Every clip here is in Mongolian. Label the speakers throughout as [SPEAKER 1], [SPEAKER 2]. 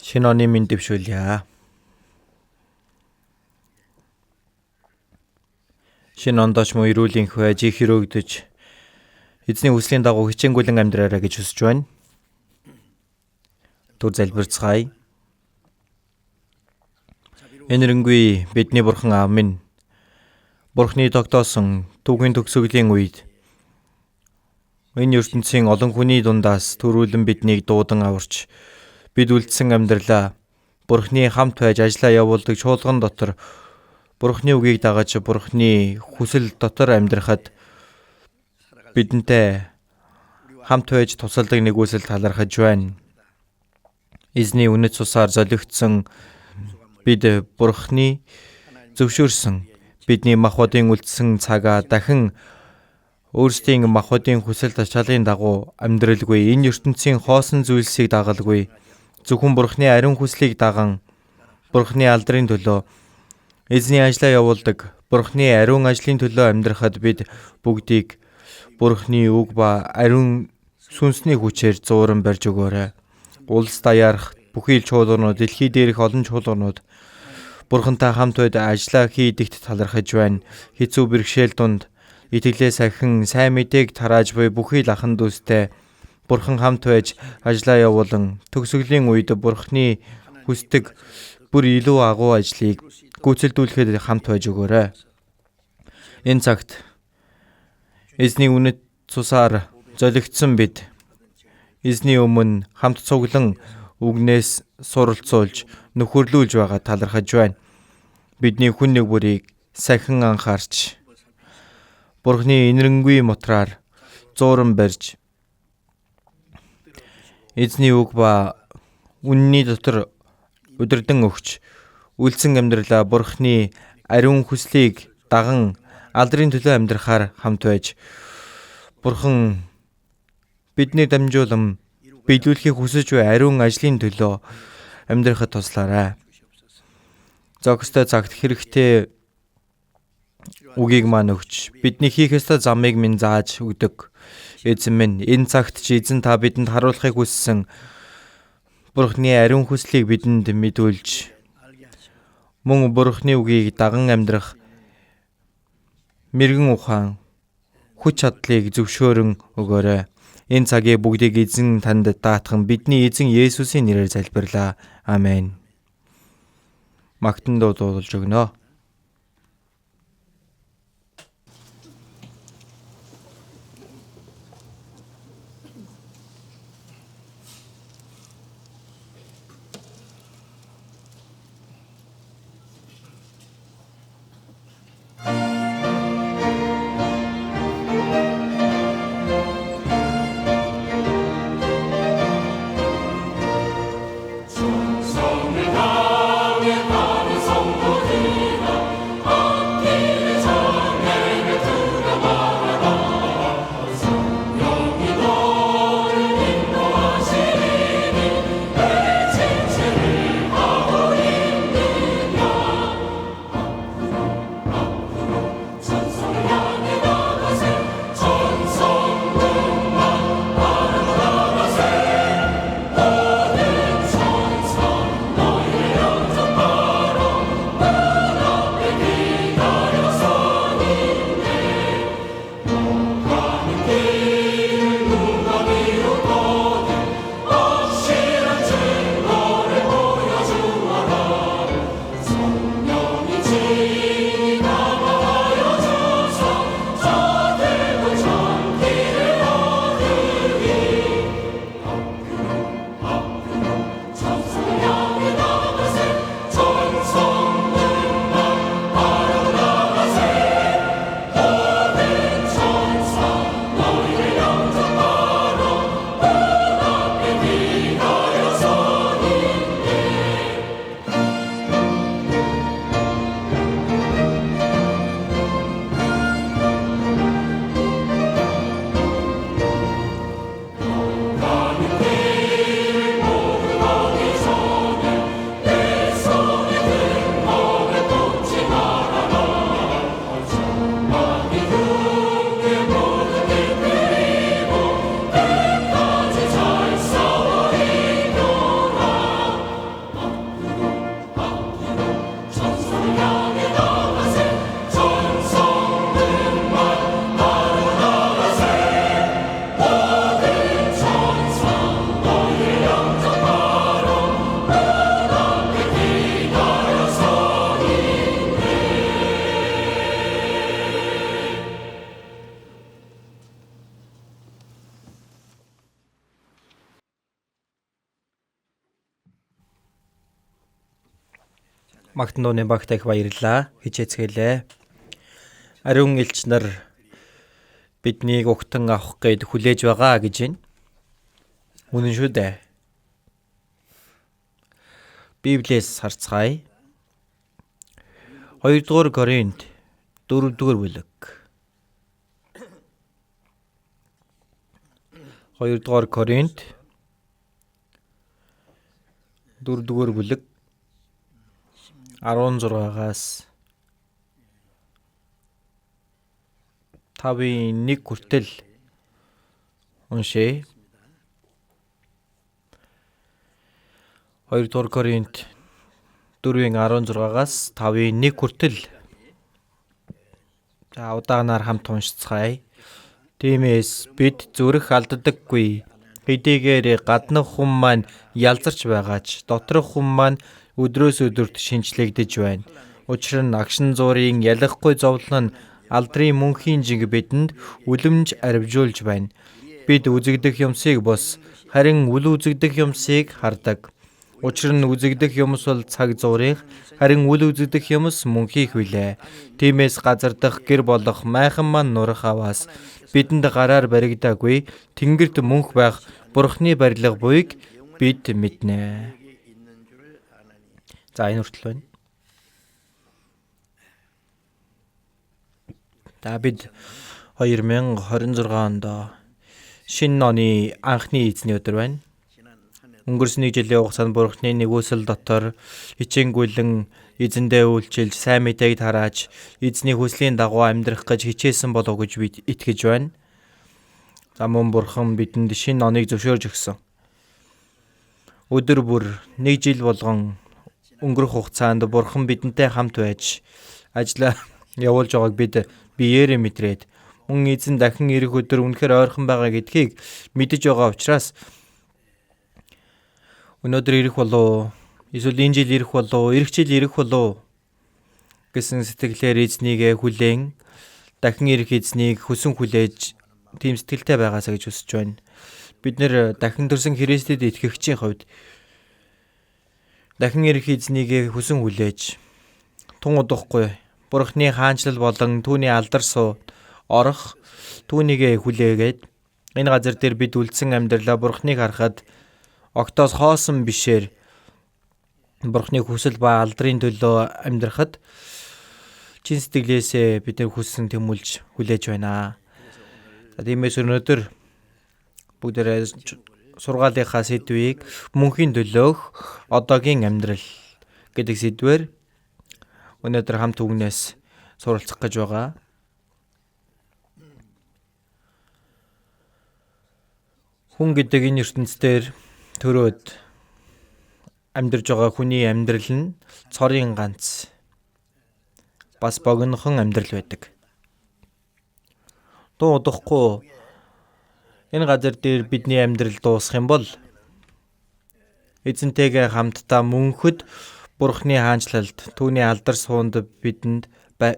[SPEAKER 1] Шинэ оны минь дэвшүүлье. Шинэ ондооч мөн эрүүлийн хвэж их өрөөгдөж эзний хүслийн дагуу хичээнгүйлэн амьдраарай гэж хүсэж байна. Түр залбирцгаая. Энэрэнгүй бидний бурхан аав минь, Бурхны тогтоосон түүхийн төгсгөлийн үед энэ ертөнцийн олон хүний дундаас төрүүлэн биднийг дуудан аварч бид үлдсэн амьдралаа Бурхны хамт байж ажиллаа явуулдаг чуулган дотор Бурхны үгийг дагаж Бурхны хүсэл дотор амьдрахад бидэнтэй хамт байж тусалдаг нэгүсэл талархаж байна. Эзний үнэт цусаар золигдсон бид Бурхны зөвшөөрсөн бидний махбодын үлдсэн цагаа дахин өөрсдийн махбодын хүсэл тачаалын дагуу амьдралгүй энэ ертөнцийн хоосон зүйлсийг дагалгүй зөвхөн Бурхны ариун хүслийг даган Бурхны алдрын төлөө эзний ажлаа явуулдаг Бурхны ариун ажлын төлөө амьдрахад бид бүгдийг Бурхны үг ба ариун сүнсний хүчээр зууран барьж өгөөрэй. Улс даяарх бүхий л чуулганууд, дэлхий дээрх олон чуулганууд Бурхантай хамт байд ажиллаа хийдэгт талархаж байна. Хэцүү бэрхшээл дунд итгэлээ сахин сайн мэдээг тарааж буй бүхий л ахан дүүстэй Бурхан хамт байж ажиллаа явуулан төгсгөлийн үед Бурхны хүсдэг бүр илүү агуу ажлыг гүйцэлдүүлэхэд хамт байж өгөөрэй. Энэ цагт эзний үнэт цусаар золигдсон бид эзний өмнө хамт цуглан үгнээс суралцуулж нөхөрлүүлж байгаа талархаж байна. Бидний хүн нэг бүрийг сахин анхаарч Бурхны энэрэнгүй мотраар зууран барьж эзний үг ба үнний дотор удирдан өгч үлдсэн амьдралаа Бурхны ариун хүслийг даган алдрын төлөө амьдрахаар хамт байж Бурхан бидний дамжуулан биелүүлэхийг хүсэж буй ариун ажлын төлөө амьдрахад туслаарай. Зохистой цагт хэрэгтэй үгийг маань өгч бидний хийх ёстой замыг минь зааж өгдөг. Эзэн минь энэ цагт чи эзэн та бидэнд харуулахыг хүссэн Бурхны ариун хүслийг бидэнд мэдүүлж мөн Бурхны үгийг даган амьдрах мэрэгэн ухаан хүч чадлыг зөвшөөрөн өгөөрэй. Энэ цагийг бүгдийг эзэн танд даатхан бидний эзэн Есүсийн нэрээр залбирлаа. Амен. Магтан дуулуулж өгнө.
[SPEAKER 2] 성을 향해 가는 성도들아
[SPEAKER 1] Магтнууны багт их баярлаа. Хичээцгэлээ. Ариун элч нар биднийг угтан авах гээд хүлээж байгаа гэж байна. Үнэн шүү дээ. Библиэс харцгаая. 2-р Коринт 4-р бүлэг. 2-р Коринт 4-р бүлэг 16-аас 5-1 хүртэл уншъя. 2-р Коринт 4:16-аас 5-1 хүртэл. За удаагаар хамт уншицгаая. Тиймээс бид зүрх алддаггүй. Хэдийгээр гаднах хүн маань ялзарч байгаач доторх хүн маань өдрөөс өдөрт шинчлэгдэж байна. Учир нь агшин зуурын ялахгүй зовлон нь алдрын мөнхийн жиг бидэнд үлэмж арвижуулж байна. Бид үзэгдэх юмсыг бос харин үл үзэгдэх юмсыг хардаг. Учир нь үзэгдэх юмс бол цаг зуурих, харин үл үзэгдэх юмс мөнхийх билээ. Тиймээс газар дах гэр болох майхан маань нурах аваас бидэнд гараар баригдаагүй тэнгэрт мөнх байх Бурхны барилга буйг бид мэднэ. За энэ хүртэл байна. Бид 2026 онд шинэ оны анхны эзний өдөр байна. Өнгөрсөн нэг жилийн хугацаанд Бурхны нэгүсэл дотор хичээнгүйлэн эзэндээ үйлчилж сайн мэдээг тарааж эзний хүслийн дагуу амьдрах гэж хичээсэн болов гэж бид итгэж байна. За мөн Бурхан бидэнд шинэ оныг зөвшөөрж өгсөн. Өдөр бүр нэг жил болгон өнгөрөх хугацаанд Бурхан бидэнтэй хамт байж ажиллаа явуулж байгааг бид биеэрээ мэдрээд мөн эзэн дахин ирэх өдөр үнэхээр ойрхон байгаа гэдгийг мэдэж байгаа учраас өнөөдөр ирэх болов эсвэл энэ жил ирэх болов эх жил ирэх болов гэсэн сэтгэлээр эзнийгээ хүлээн дахин ирэх эзнийг хүсэн хүлээж тийм сэтгэлтэй байгаасаа гэж хүсэж байна. Бид нэр дахин төрсөн Христэд итгэгчийн хувьд дахин ирэх эзнийг хүсэн хүлээж тун удахгүй Бурхны хаанчлал болон түүний алдар суу орох түүнийг хүлээгээд энэ газар дээр бид үлдсэн амьдралаа Бурхныг харахад огтоос хоосон бишээр Бурхны хүсэл ба алдрын төлөө амьдрахад чин сэтгэлээсээ бид нар хүссэн тэмүүлж хүлээж байна. За тиймээс өнөөдөр бүгдээрээ сургаалынхаа сэдвийг мөнхийн төлөөх одоогийн амьдрал гэдэг сэдвээр өнөөдөр хамт үгнээс суралцах гэж байгаа. Хүн гэдэг энэ ертөнцийн төрөөд амьдарж байгаа хүний амьдрал нь цорын ганц бас богинохон амьдрал байдаг. Дуу удахгүй энэ газар дээр бидний амьдрал дуусах юм бол эзэнтэйгээ хамтдаа мөнхөд Бурхны хаанчлалд түүний алдар суунд бидэнд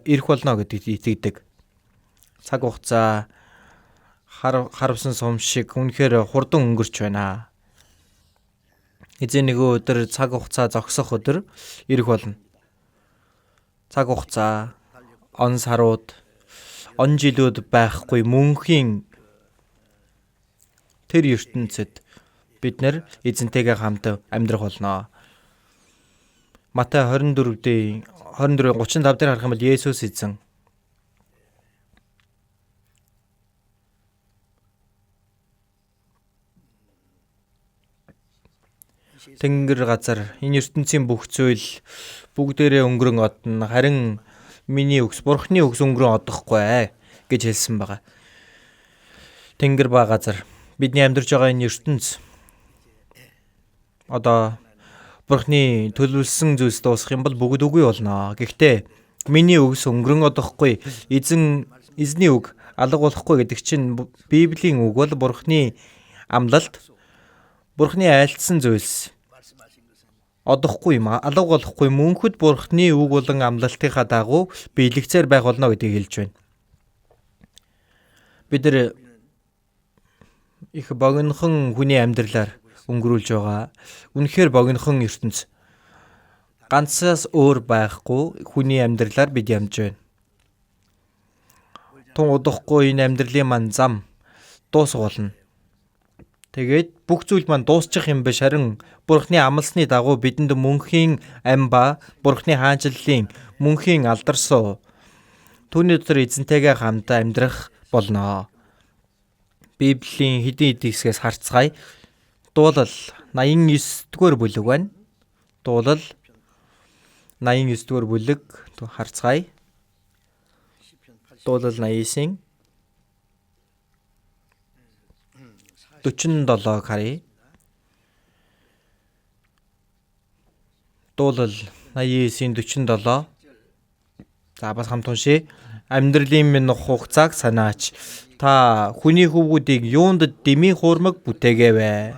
[SPEAKER 1] ирэх болно гэдэгт итгэдэг. Цаг хугацаа харавсан сум шиг үнэхээр хурдан өнгөрч байна. Эзэн нэг өдөр цаг хугацаа зогсох өдөр ирэх болно. Цаг хугацаа, он сарууд, он жилүүд байхгүй мөнхийн тэр ертөнцид бид нар эзэнтэйгээ хамт амьдрах болно. Матай 24:35 дээр харах юм бол Есүс эзэн Тэнгэр газар энэ ертөнцийн бүх зүйл бүгдээрээ өнгөрөн одно харин миний өгс Бурхны өгс өнгөрөн одохгүй гэж хэлсэн байгаа. Тэнгэр ба газар бидний амьдарч байгаа энэ ертөнц одоо Бурхны төлөвлөсөн зүйлс дуусах юм бол бүгд үгүй болно. Гэхдээ миний өгс өнгөрөн одохгүй эзний үг алга болохгүй гэдэг чинь Библийн үг бол Бурхны амлалт Бурхны айлтсан зүйлс одохгүй юм алга болохгүй мөнхөд Бурхны үг болон амлалтынхаа дагуу биелэгцээр байх болно гэдгийг хэлж байна. Бид нар их богинохон хүний амьдралаар өнгөрүүлж байгаа. Үнэхээр богинохон ертөнц. ганцаас өөр байхгүй хүний амьдралаар бид ямж байна. Тун удахгүй энэ амьдралын маань зам дуусгуулна. Тэгээд бүх зүйл маань дуусчих юм биш, харин Бурхны амласны дагуу бидэнд мөнхийн ам ба Бурхны хаанчлалын мөнхийн алдарсуу түүний дотор эзэнтэйгээ хамт амьдрах болно. Библийн хэдийн хэсгээс харцгаая. Дуулал 89-р бүлэг байна. Дуулал 89-р бүлэг харцгаая. Дуулал 89-ийн 47-г харъя. Дуулал 89-ийн 47. За бас хамт уншъя. Амьдралын минь хугацааг санаач. Та хүний хөвгүүдийг юунд дэмий хуурмаг бүтээгээвэ?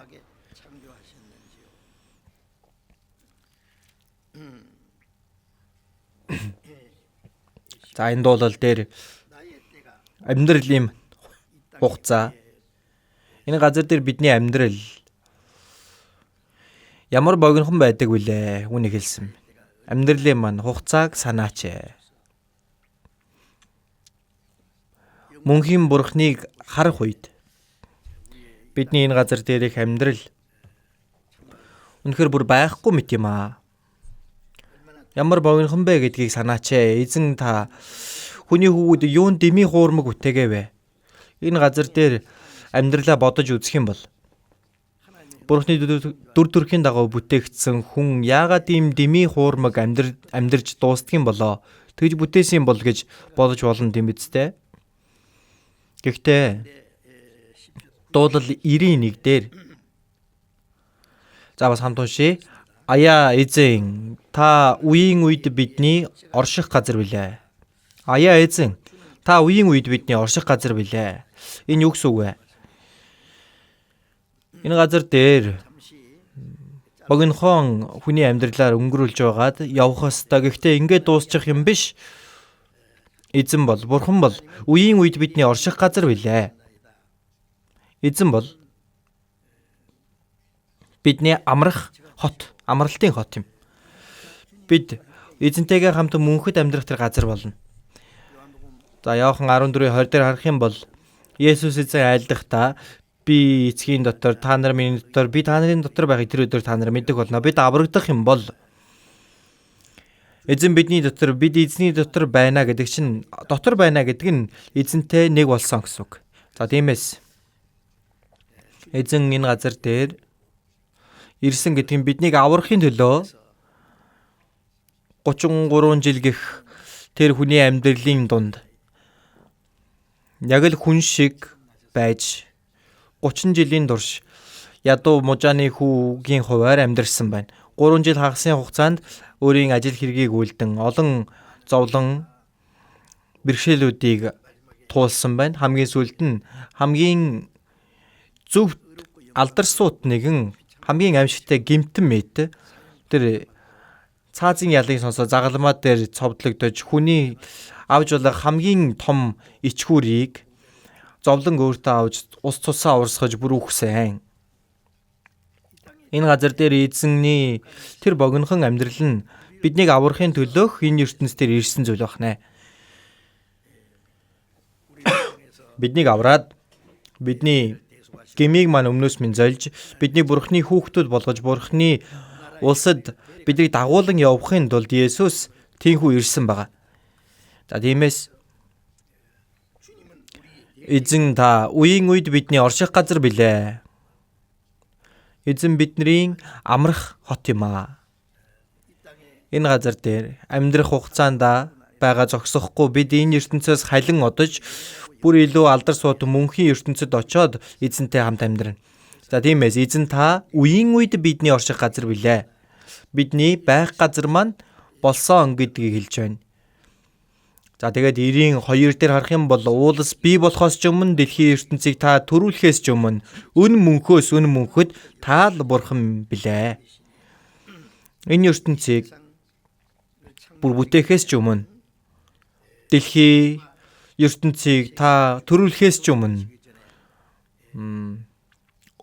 [SPEAKER 1] За энэ дуулал дээр амьдралын хугацаа, энэ газар дээр бидний амьдрал ямар богинохон байдаг вүлээ? Үүнийг хэлсэн. Амьдралын маань хугацааг санаач. Мөнхийн Бурхныг харах үед бидний энэ газар дээрх амьдрал үнэхээр бүр байхгүй мэт юм аа. Ямар богинохон бэ гэдгийг санаач. Эзэн та хүний хөвгүүд юунд дэмий хуурмаг бүтээгээвэ? Энэ газар дээр амьдралаа бодож үзэх юм бол Бурхны дүр төрхийн дагуу бүтээгдсэн хүн яагаад ийм дэмий хуурмаг амьдарч дуустдаг юм болоо? Тэгж бүтээсэн юм бол гэж бодож болно гэм бидтэй. Гэхдээ дуулал 91 дээр за бас хамт уншъя. Аяа эзэн, та үеийн үед бидний орших газар билээ. Аяа эзэн, та үеийн үед бидний орших газар билээ. Энэ юу гэсэн үг вэ? Энэ газар дээр богинохон хүний амьдралаар өнгөрүүлж байгаад явах ёстой. Гэхдээ ингээд дуусчих юм биш. Эзэн бол, Бурхан бол үеийн үед бидний орших газар билээ. Эзэн бол бидний амрах хот, амралтын хот юм. Бид эзэнтэйгээ хамт мөнхөд амьдрах тэр газар болно. За Иохан 14:20 дээр харах юм бол Есүс эзэн айлдахдаа би эцгийн дотор, та нар миний дотор, би та нарын дотор байхыг тэр өдөр та нар мэддэг болно. Бид аврагдах юм бол эзэн бидний дотор, бид эзний дотор байна гэдэг чинь, дотор байна гэдэг нь эзэнтэй нэг болсон гэсэн үг. За тиймээс эзэн энэ газар дээр ирсэн гэдэг нь биднийг аврахын төлөө 33 жил гэх тэр хүний амьдралын дунд яг л хүн шиг байж 30 жилийн турш ядуу мужааны хүүгийн хуваар амьдарсан байна. 3 жил хагасын хугацаанд өөрийн ажил хэргийг үлдэн олон зовлон бэрхшээлүүдийг туулсан байна. Хамгийн сүүлд нь хамгийн зөв алдарсууд нэгэн хамгийн аимшигтай гэмтэн мэт тэр цаазын ялыг сонсоо загалмаа дээр цовдлогдож хүний авж болох хамгийн том ичхүүрийг зовлон өөртөө авч ус цусаа урсгаж бүр үхсэн. Энэ газар дээр эзэнний тэр богинохон амьдрал нь биднийг аврахын төлөөх энэ ертөнцийн дээр ирсэн зүйл байна. Биднийг авраад бидний гмийг маань өмнөөс минь зольж бидний Бурхны хүүхдүүд болгож Бурхны улсад биднийг дагуулan явахын тулд Есүс тийхүү ирсэн байгаа. За тиймээс эзэн та үеийн үед бидний орших газар билээ. Эзэн бидний амрах хот юм аа. Энэ газар дээр амьдрах хугацаанд байгаа зогсохгүй бид энэ ертөнцөөс халин одож бүр илүү алдар сууд мөнхийн ертөнцид очоод эзэнтэй хамт амьдрна. За тиймээс эзэн та үеийн үед бидний орших газар билээ. Бидний байх газар маань болсон гэдгийг хэлж байна. За тэгээд 92 дээр харах юм бол уулс бий болохоос ч өмнө дэлхийн ертөнцийг та төрүүлэхээс ч өмнө өн мөнхөд таал Бурхан билээ. Энэ ертөнцийг бүр бүтээхээс ч өмнө дэлхийн ертөнцийг та төрүүлэхээс ч өмнө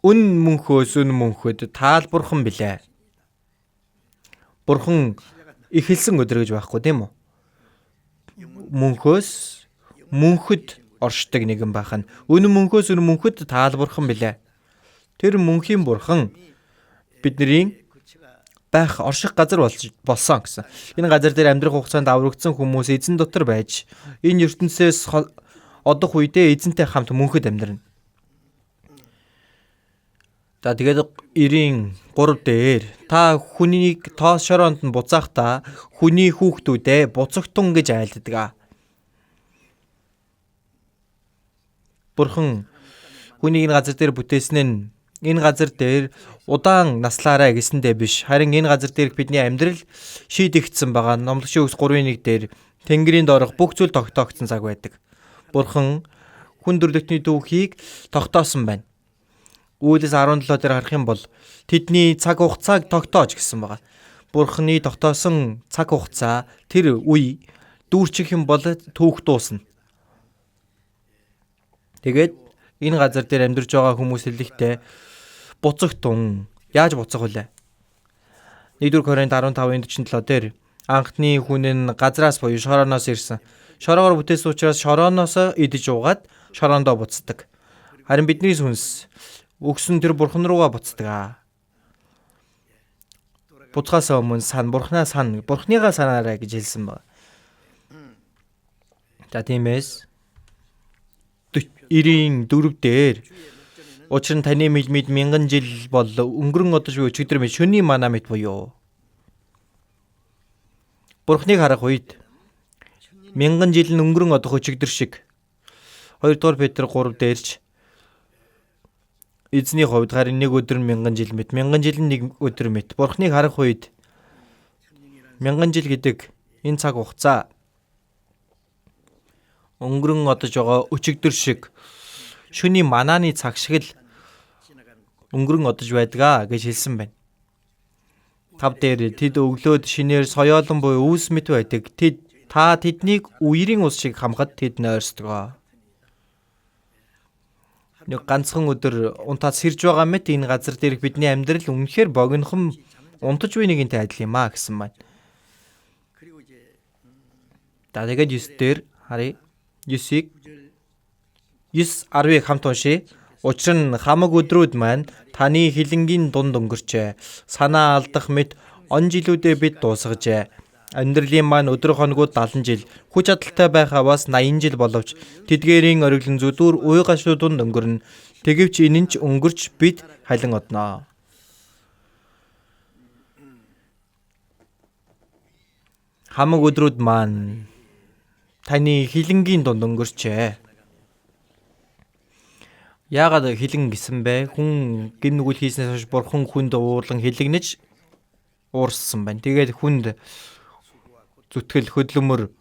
[SPEAKER 1] өн мөнхөд таал Бурхан билээ. Бурхан эхэлсэн өдөр гэж байхгүй тийм үү? Мөнхөөс мөнхөд оршдог нэгэн байх нь. Үнэн мөнхөөс үнэн мөнхөд таалбархан билээ. Тэр мөнхийн бурхан бидний байх орших газар болсон гэсэн. Энэ газар дээр амьдрах хугацаанд аврагдсан хүмүүс эзэн дотор байж энэ ертөнцөөс одох үедээ эзэнтэй хамт мөнхөд амьдрна. За тэгээд 93 дээр та хүнийг тоос шороонд нь буцаахтаа хүний хүүхдүүдээ буцагтун гэж айлддаг. Бурхан хүнийг энэ газар дээр бүтээсэн нь энэ газар дээр удаан наслаарай гэсэндээ биш, харин энэ газар дээрх бидний амьдрал шийдэгдсэн байгаа. Номлогчийн үгс 3:1 дээр Тэнгэрийн доорх бүх зүйл тогтоогдсон цаг байдаг. Бурхан хүн төрлөختний түүхийг тогтоосон байна. Үйлс 17 дээр харах юм бол тэдний цаг хугацааг тогтоож гэсэн байгаа. Бурханы тогтоосон цаг хугацаа тэр үе дүүрчих юм бол түүх дуусна. Тэгээд энэ газар дээр амьдарч байгаа хүмүүс хэлэхдээ буцагтун яаж буцах вүлээ? 1-р Коринт 15:47 дээр анхны хүн нь газраас буюу шорооноос ирсэн. Шороогоор бүтээсэн учраас шорооноос идэж уугаад шороондоо буцдаг. Харин бидний сүнс өгсөн тэр бурхан руугаа буцдаг. Буцхаас өмнө бурханыгаа санаарай гэж хэлсэн байна. За тиймээс 94 дээр учир нь таны мэд мянган жил бол өнгөрөн одож буй өчигдөр мэд шөнийн манаа мэд буюу. Бурханыг харах үед мянган жил нь өнгөрөн одох өчигдөр шиг. 2-р Петр 3 дээрч эзний хувьд харин нэг өдөр нь мянган жил мэт, мянган жил нь нэг өдөр мэт. Бурханыг харах үед мянган жил гэдэг энэ цаг хугацаа өнгөрөн одож байгаа өчигдөр шиг шөнийн манааны цаг шиг л өнгөрөн одож байдгаа гэж хэлсэн байна. 5 дээр тэд өглөөд шинээр соёолон буй үүс мэт байдаг. Та тэднийг үерийн ус шиг хамхад тэд нойрсдог. Нэг ганцхан өдөр унтаад сэрж байгаа мэт энэ газар дээрх бидний амьдрал үнэхээр богинохон унтаж буй нэгэнтэй адил юм а гэсэн байна. Тэгээд 9 дээр харъя. 9-10-ыг хамт уншъя. Учир нь хамаг өдрүүд маань таны хилэнгийн дунд өнгөрчээ. Санаа алдах мэт он жилүүдээ бид дуусгажээ. Амьдралын маань өдөр хоногуд 70 жил, хүч чадалтай байхаа бас 80 жил боловч тэдгээрийн ориглон зүдүүр уй гашууданд өнгөрнө. Тэгэвч энэ нь ч өнгөрч бид халин одноо. Хамаг өдрүүд маань таны хилэнгийн дунд өнгөрчээ. Яагаад хилэн гэсэн бэ? Хүн гин нүгэл хийснээс хойш бурхан хүнд уурлан хилэгнэж уурсан байна. Тэгээд хүнд зүтгэл хөдлөмөр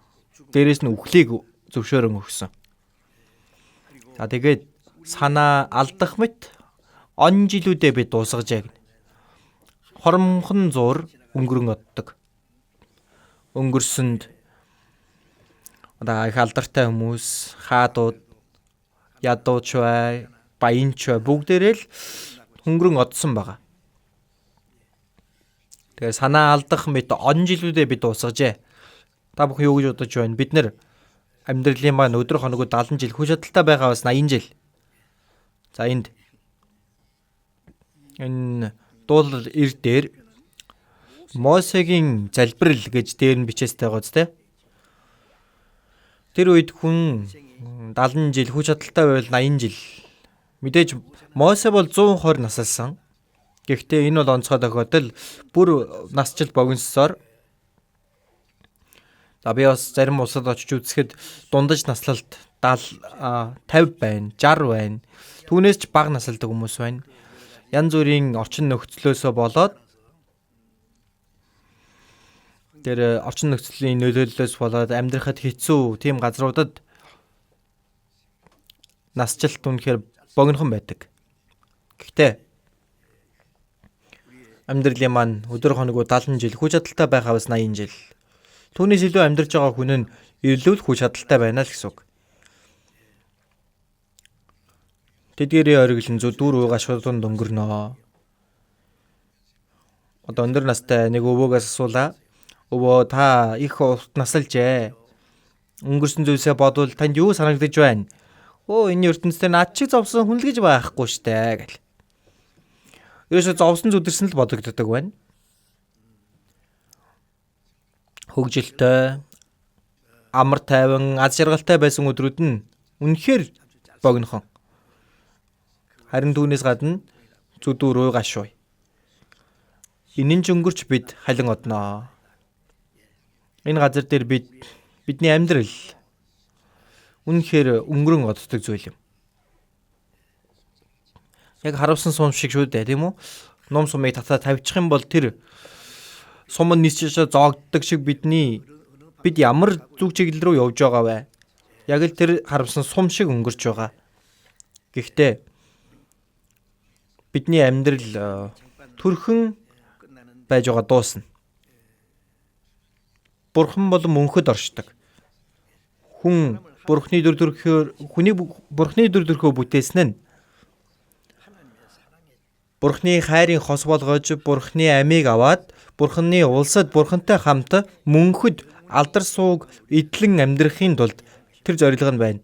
[SPEAKER 1] дээрэс нь үхлийг зөвшөөрөн өгсөн. Тэгээд санаа алдах мэт он жилүүдээ бид дуусгажээ гэнэ. Хоромхон зуур өнгөрөн оддог. Өнгөрсөнд их алдартай хүмүүс, хаадууд, ядууч бай, баянч бай бүгдээрээ л өнгөрөн одсон байгаа. Тэгээ санаа алдах мэт он жилүүдээ бид дуусгажээ. Та бүхэн юу гэж бодож байна? Бид нэр амьдралын маань өдөр хоногуд 70 жил, хүч чадалтай байгаа бас 80 жил. За энэ дуул ир дээр Мосегийн залбирал гэж дээр нь бичээстэй байгаа зү. Тэр үед хүн 70 жил, хүч чадалтай байвал 80 жил. Мэдээж Мосе бол 120 насалсан. Гэхдээ энэ бол онцгой тохиолдол бүр насжилт богиносоор. За би бас зарим улсад очиж үзэхэд дундаж наслалт 50 байна, 60 байна. Түүнээс ч бага насалдаг хүмүүс байна. Янз бүрийн орчин нөхцлөөсөө болоод тэр орчин нөхцөлийн нөлөөллөөс болоод амьдрахад хэцүү тийм газруудад насжилт үнэхээр богинохон байдаг. Гэхдээ амьдралын маань өдөр хоногуд 70 жил, хүч чадалтай байхаа бас 80 жил. Түүнээс илүү амьдарч байгаа хүн нь илүү хүч чадалтай байна л гэсэн үг. Тэдгээрийн ориглон зүдүүр уй гашууданд өнгөрнө. Одоо өндөр настай нэг өвөөгөөс асуулаа. Өвөө та их урт насалжээ. Өнгөрсөн зүйлсээ бодвол танд юу санагдаж байна? Энэ ертөнцийн над чиг зовсон хүн л гэж байхгүй штэ гэл. Ерөөсө зовсон зүдэрсэн л бодогддог байна. Хөгжилтэй, амар тайван, аз жаргалтай байсан өдрүүд нь үнэхээр богинохон. Харин түүнээс гадна зүдүүр гашуй. Энэ нь өнгөрч бид халин одноо. Энэ газар дээр бидний амьдрал үнэхээр өнгөрөн оддог зүйл юм. Яг харавсан сум шиг шүү дээ, тийм үү? Ном сумыг татаа тавьчих юм бол тэр сум нь нисчээ зоогддог шиг бид ямар зүг чиглэл рүү явж байгаа вэ? Яг л тэр харавсан сум шиг өнгөрч байгаа. Гэхдээ бидний амьдрал төрхөн байж байгаа дуусна. Бурхан бол мөнхөд оршдог. Хүн Бурханы дүр төрхөө бүтээсэн нь Бурханы хайрын хос болгож Бурханы амийг аваад Бурханы улсад Бурхантай хамт мөнхөд алдар сууг эдлэн амьдрахын тулд тэр зорилго нь байна.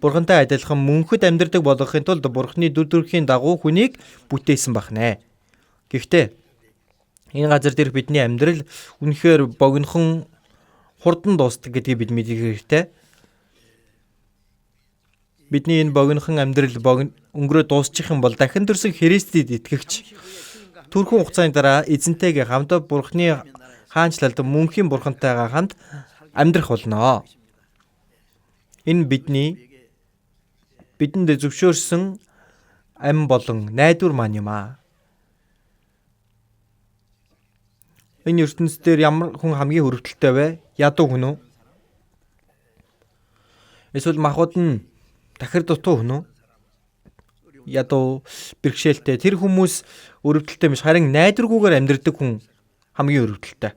[SPEAKER 1] Бурхантай адилхан мөнхөд амьдрдаг болгохын тулд Бурханы дүр төрхийн дагуу хүнийг бүтээсэн бахнэ. Гэхдээ энэ газар дээр бидний амьдрал үнэхээр богинохон хурдан дуустдаг гэдгийг бид мэдэх хэрэгтэй. Бидний энэ богинохон амьдрал өнгөрөө дуусчих юм бол дахин төрсөн Христэд итгэгч түрхэн хугацааны дараа эзэнтэйгээ хамт Бурханы хаанчлалд мөнхийн Бурхантайгаа хамт амьдрах болно. Энэ бидэнд зөвшөөрсөн ам болон найдвар маань юм аа. Энэ ертөнцийн ямар хүн хамгийн өрөвдөлтэй вэ? Ядуу хүн үү? Эсвэл махбод нь дахир дутуу хүн үү? Ядуу, бэрхшээлтэй тэр хүмүүс өрөвдөлтэй биш, харин найдваргүйгээр амьдрдаг хүн хамгийн өрөвдөлтэй.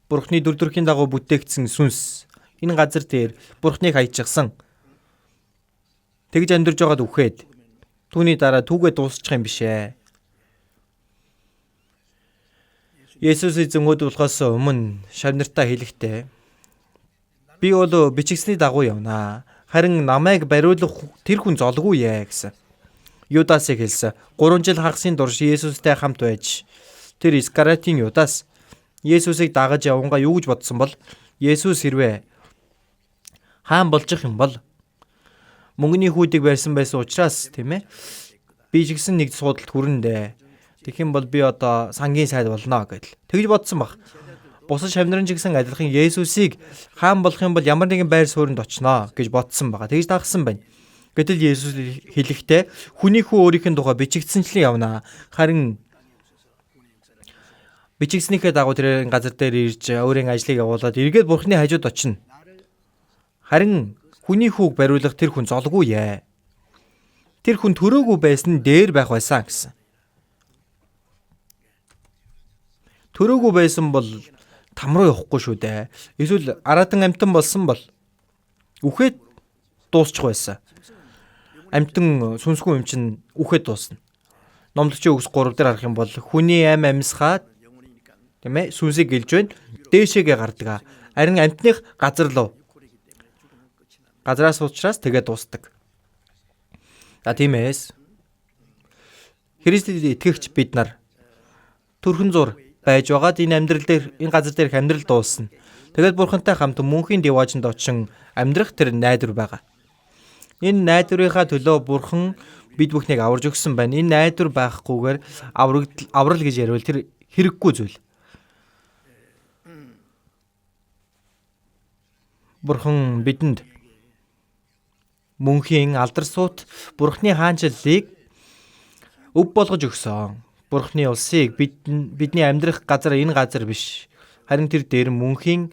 [SPEAKER 1] Бурханы дүр төрхийн дагуу бүтээгдсэн сүнс энэ газар дээр Бурханыг хайчсан. Тэгж амьдарч байгаад үхээд түүний дараа түүгээ дуусчих юм биш ээ. Есүс эзэн өд болохоос өмнө шавнартаа хэлэхдээ би бол бичигсний дагуу явнаа. Харин намайг бариулах тэр хүн золгүй ээ гэсэн. Юдасыг хэлсэн. 3 жил хагасын турш Есүстэй хамт байж тэр Искариотын Юдас Есүсийг дагаж явангаа юу гэж бодсон бол Есүс хэрвээ хаан болчих юм бол мөнгөний хүүдийг барьсан байсан учраас тийм ээ би ч гэсэн нэг суудалд хүрэндээ. Тэгэх юм бол би одоо сангийн сайд болно гэдэл. Тэгж бодсон баг. Бусад шавнарын ч гэсэн адилхан Есүсийг хаан болох юм бол ямар нэгэн байр суурьнд очноо гэж бодсон байгаа. Тэгж дагсан байна. Гэтэл Есүс хэлэхдээ хүний хүү өөрийнх нь тухай бичигдсэнчлэн явнаа. Харин бичигдснийхээ дагуу тэр газар дээр ирж өөрийн ажлыг явуулаад эргээд Бурханы хажууд очино. Харин хүний хүүг бариулах тэр хүн золгүй ээ. Тэр хүн төрөөгүй байсан нь дээр байх байсан гэсэн. Төрөөгүй байсан бол там руу явахгүй шүү дээ. Эсвэл аратан амтан болсон бол үхээд дуусчих байсан. Амтан сүнсгүй юм чинь үхээд дуусна. Номлогчийн үгс 3 дээр харах юм бол хүний ам амьсгаад тийм ээ сүнсийг гэлж байна. Дээшээгээ гардаг. Харин амтных газар руу газраас уучраас тэгээд дуустдаг. Тиймээс Христэд итгэгч бид нар төрхөн зур байж байгаад энэ газар дээрх амьдрал дуусна. Тэгээд Бурхантай хамт мөнхийн диваажинд очин амьдрах тэр найдвар байгаа. Энэ найдварынхаа төлөө Бурхан бид бүхнийг аварж өгсөн байна. Энэ найдвар байхгүйгээр аврал гэж ярил тэр хэрэггүй зүйл. Бурхан бидэнд мөнхийн алдар суут Бурханы хаанчлалыг өв болгож өгсөн. Бурханы улсыг бидний амьдрах газар энэ газар биш. Харин тэр дээр мөнхийн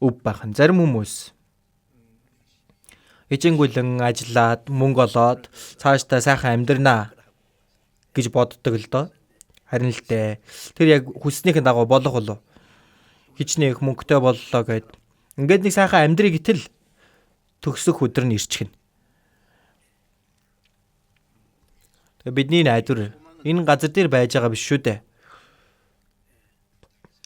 [SPEAKER 1] өв бахан. Зарим хүмүүс эжингүйлэн ажиллаад мөнгө олоод цаашдаа сайхан амьдрнаа гэж боддог л доо. Харин л дээ. Тэр яг хүснийхэн дагуу болох болов. Хичнээн их мөнгөтэй боллоо гэд. Ингээд нэг сайхан амьдрыг итэл төгсөх өдөр нь ирчихнэ. Тэгээ бидний найдвар энэ газар дээр байж байгаа биш шүү дээ.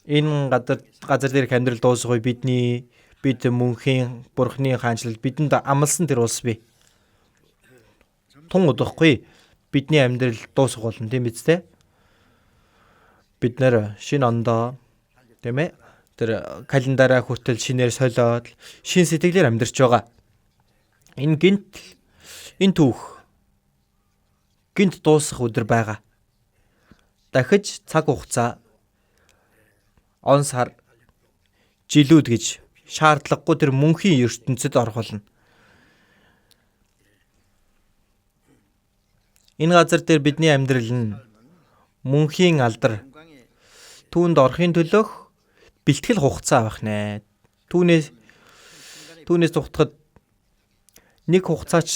[SPEAKER 1] Энэ газар дээрх амьдрал дуусахгүй бид мөнхийн Бурхны хаанчлал бидэнд амласан тэр улс бий. Тун удахгүй бидний амьдрал дуусах болно тийм биз дээ. Бид нэр шинэ ондоо тийм ээ тэр календараа хүртэл шинээр солиод шин сэтгэлээр амьдарч байгаа. Энэ түүх гинт дуусах өдөр байгаа. Дахиж цаг хугацаа он сар жилүүд гэж шаардлагагүй тэр мөнхийн ертөнцид орох болно. Энэ газар дээр бидний амьдрал нь мөнхийн алдар түүнд орохын төлөөх бэлтгэл хугацаа байх нэ. Түүнээс тухтахад нэг хугацаач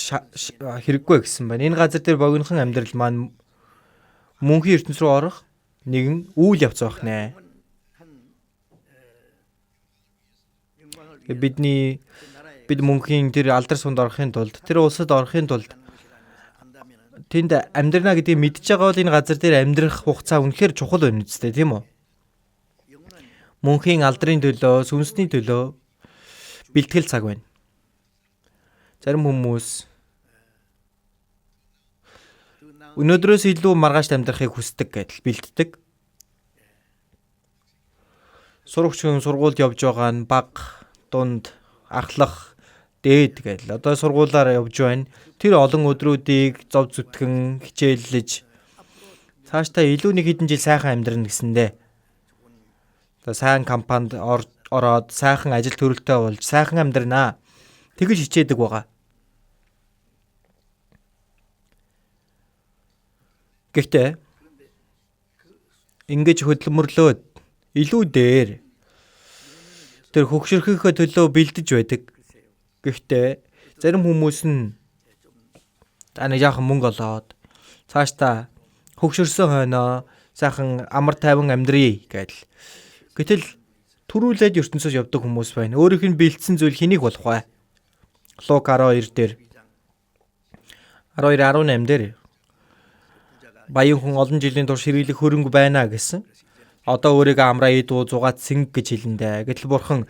[SPEAKER 1] хэрэггүй гэсэн байна. Энэ газар дээр богинохон амьдрал маань мөнхийн ертөнц рүү орох нэгэн үйл явц байх нэ. Бид мөнхийн тэр алдар сунд орохын тулд тэр улсад орохын тулд тэнд амьдрна гэдгийг мэдж байгаа бол энэ газар дээр амьдрах хугацаа үнэхээр чухал байна үстэй тийм үү? Мөнхийн алдрын төлөө, сүнсний төлөө бэлтгэл цаг байна. Зарим хүмүүс өнөөдрөөс илүү маргааш амьдрахыг хүсдэг гэдэл бэлддэг. Сурагч хүн сургуульд явж байгаа нь баг, дунд, ахлах, дээд гэдэл. Одоо сургуулаар явж байна. Тэр олон өдрүүдийг зов зүтгэн хичээллэж цаашдаа илүү нэг хэдэн жил сайхан амьдрна гэсэндээ. Одоо сайн компанид ороод сайхан ажил төрөлтэй болж сайхан амьдрнаа. Тэгж хичээдэг байгаа. Гэхдээ ингэж хөдөлмөрлөөд илүү дээр тэр хөгшөрхийнхөө төлөө бэлдэж байдаг. Гэхдээ зарим хүмүүс нь нэг яахан мөнгө олоод цаашдаа хөгшөрсөн хойноо сайхан амар тайван амьдрий гэдэл. Гэтэл төрүүлээд ертөнцөөс явдаг хүмүүс байна. Өөрийнх нь бэлдсэн зүйл хэнийг болох вэ? Лук 12 дээр 12:18 дээр баян хүн олон жилийн турш хэрэглэх хөрөнгө байна гэсэн. Одоо өөрийгөө амраа идүү зугаад сэнг гэж хэлэндэ. Гэтэл бурхан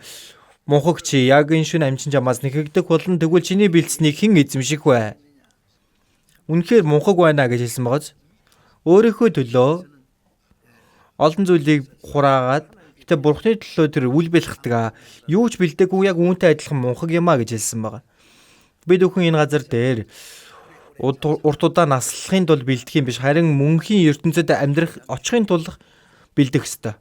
[SPEAKER 1] мунхаг чи яг энэ шүн амчин чамаас нэхэгдэх болон тэгвэл чиний бэлдсэнийг хэн эзэмших вэ? Үнэхээр мунхаг байна гэж хэлсэн багаз. Өөрийнхөө төлөө олон зүйлийг хураагаад гэтээ бурхны төлөө тэр үл бэлхдэг. Юу ч бэлдээгүй яг үүнтэй адилхан мунхаг юмаа гэж хэлсэн байгаа. Бид бүхэн энэ газар дээр урт удаа наслахын тулд бэлдэх юм биш, харин мөнхийн ертөнцид амьдрах очихын тулд бэлдэх ёстой.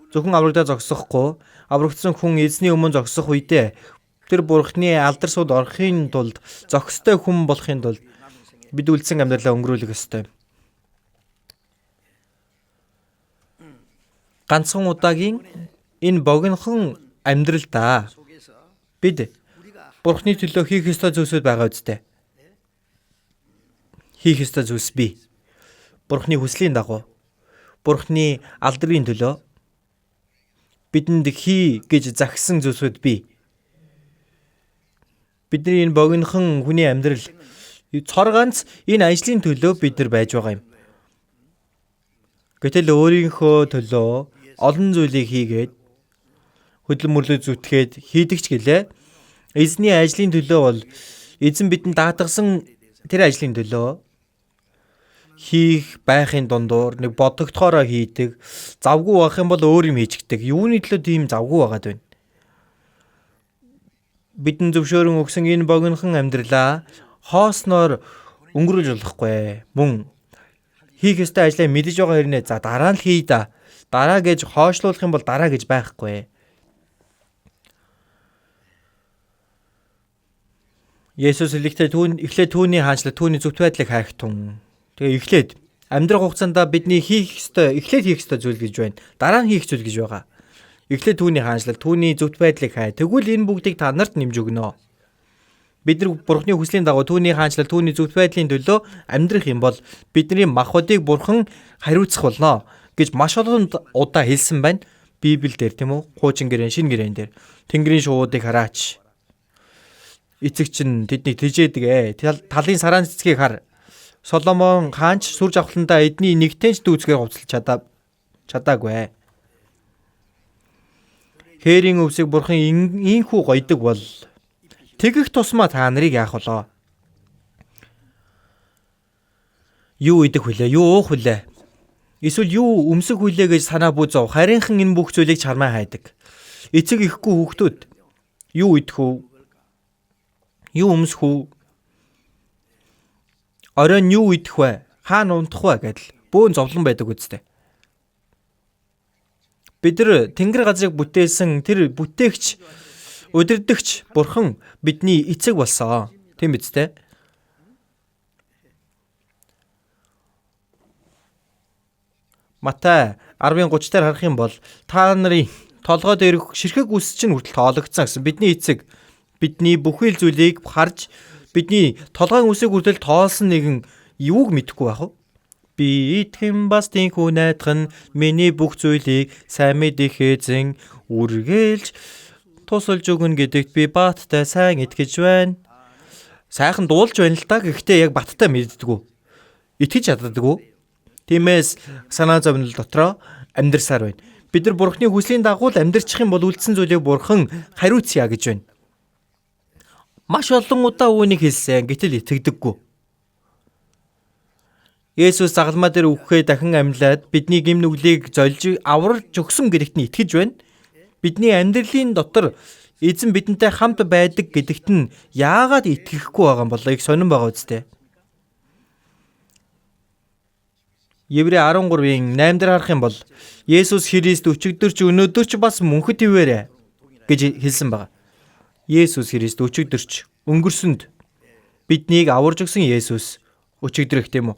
[SPEAKER 1] Зөвхөн аврагдаа зогсохгүй, аврагдсан хүн эзний өмнө зогсох үедээ тэр бурхны алдар сууд орохын тулд зохистой хүн болохын тулд бид үлдсэн амьдралаа өнгөрүүлэх ёстой. Ганцхан удаагийн энэ богинохон амьдралдаа бид бурхны төлөө хийх ёстой зүйлсүүд байгаа үстэй. Хийх ёстой зүйлс бий. Бурхны хүслийн дагуу бурхны алдрын төлөө бидэнд хий гэж загсан зүйлсүүд бий. Бидний энэ богинохон хүний амьдрал цор ганц энэ ажлын төлөө бид нар байж байгаа юм. Гэтэл өөрийнхөө төлөө олон зүйлийг хийгээд хөдөлмөрлөж зүтгээд хийдэг ч гэлээ. Эзний ажлын төлөө бол эзэн бидэнд даатгсан тэр ажлын төлөө хийх байхын дундуур нэг бодогдохоороо хийдэг. Завгүй байх юм бол өөр юм хийчихдэг. Юуны төлөө тийм завгүй байгаад байна? Бидэн зөвшөөрөн өгсөн энэ богинохон амьдралаа хоосноор өнгөрүүлж болохгүй. Мөн хийх ёстой ажлаа мэдэж байгаа хэрнээ за дараа нь хий да. Дараа гэж хоошлуулах юм бол дараа гэж байхгүй. Есүс эхлээд түүний хаанчлал түүний зөвхт байдлыг хайх тун. Тэгээ эхлээд амьдрах хугацаанд бидний хийх ёстой зүйл гэж байна. Дараа нь хийх зүйл гэж байгаа. Эхлээд түүний хаанчлал түүний зөвхт байдлыг хай. Тэгвэл энэ бүгдийг та нарт нэмж өгнө. Бид нар бурхны хүслийн дагуу түүний хаанчлал түүний зөвхт байдлын төлөө амьдрах юм бол бидний махбодыг бурхан хариуцах болно гэж маш олон удаа хэлсэн байна. Библиэлд тийм үү? Хуучин гэрэн, шинэ гэрэн дээр Тэнгэрийн шуудыг хараач. Эцэг чинь тэднийг тэжээдэг. Талын сараан цэцгийг хар. Соломон хаанч сүр жавхландаа эдний нэгтэнч дүүцгээр хувцалж чадав. чадаагүй. Хээрийн өвсийг бурхан ийхүү гойдог бол тэгэх тусмаа та нарыг яах болоо? Юу идэх хүлээ? Юу уух хүлээ? Эсвэл юу өмсөх хүлээ гэж санаа бүзов? Харийнхан энэ бүх зүйлийг чармаа хайдаг. Эцэг ихгүй хүүхдүүд юу идэх үү? Юу өмсөх үү? Оройн юу идэх вэ? Хаана унтах вэ гэдэл бөөн зовлон байдаг үстэй. Бид нар Тэнгэр газрыг бүтээсэн тэр бүтээгч, удирдагч бурхан бидний эцэг болсон. Тийм биз дээ? Матай 10:30 дээр харах юм бол та нарын толгой дээрх ширхэг үс чинь хүртэл тоологдсон гэсэн. Бидний эцэг бидний бүхий л зүйлийг харж бидний толгойн үсийг хүртэл тоолсон нэгэн юуг мэдэхгүй байх вэ? Би итгэн бас тийхүү найдах нь миний бүх зүйлийг сайн мэдэх эзэн үргэлж тусалж өгнө гэдэгт би баттай сайн итгэж байна. Сайхан дуулж байна л та, гэхдээ яг баттай мэддэггүй. Итгэж чаддаггүй. Тиймээс санаа зовнил дотроо амьдрсаар байна. Бид нар бурхны хүслийн дагуу амьдрчих юм бол үлдсэн зүйлийг бурхан хариуцъя гэж байна. Маш олон удаа үүнийг хэлсэн, гэтэл итгэдэггүй. Есүс загалмаа дээр үхээ дахин амьлаад бидний гэм нүглийг зольж аварж өгсөн гэдэгт нь итгэж байна. Бидний амьдралын дотор эзэн бидэнтэй хамт байдаг гэдэгт нь яагаад итгэхгүй байгаа юм болоо их сонирн байгаа үстэй. Еврей 13-ийн 8 дээр харах юм бол Есүс Христ өчигдөр ч өнөөдөр ч бас мөнхөд ивэрэ гэж хэлсэн байна. Есүс Христ өчигдөр ч өнгөрсөнд биднийг аварж өгсөн Есүс өчигдөр их тийм үү?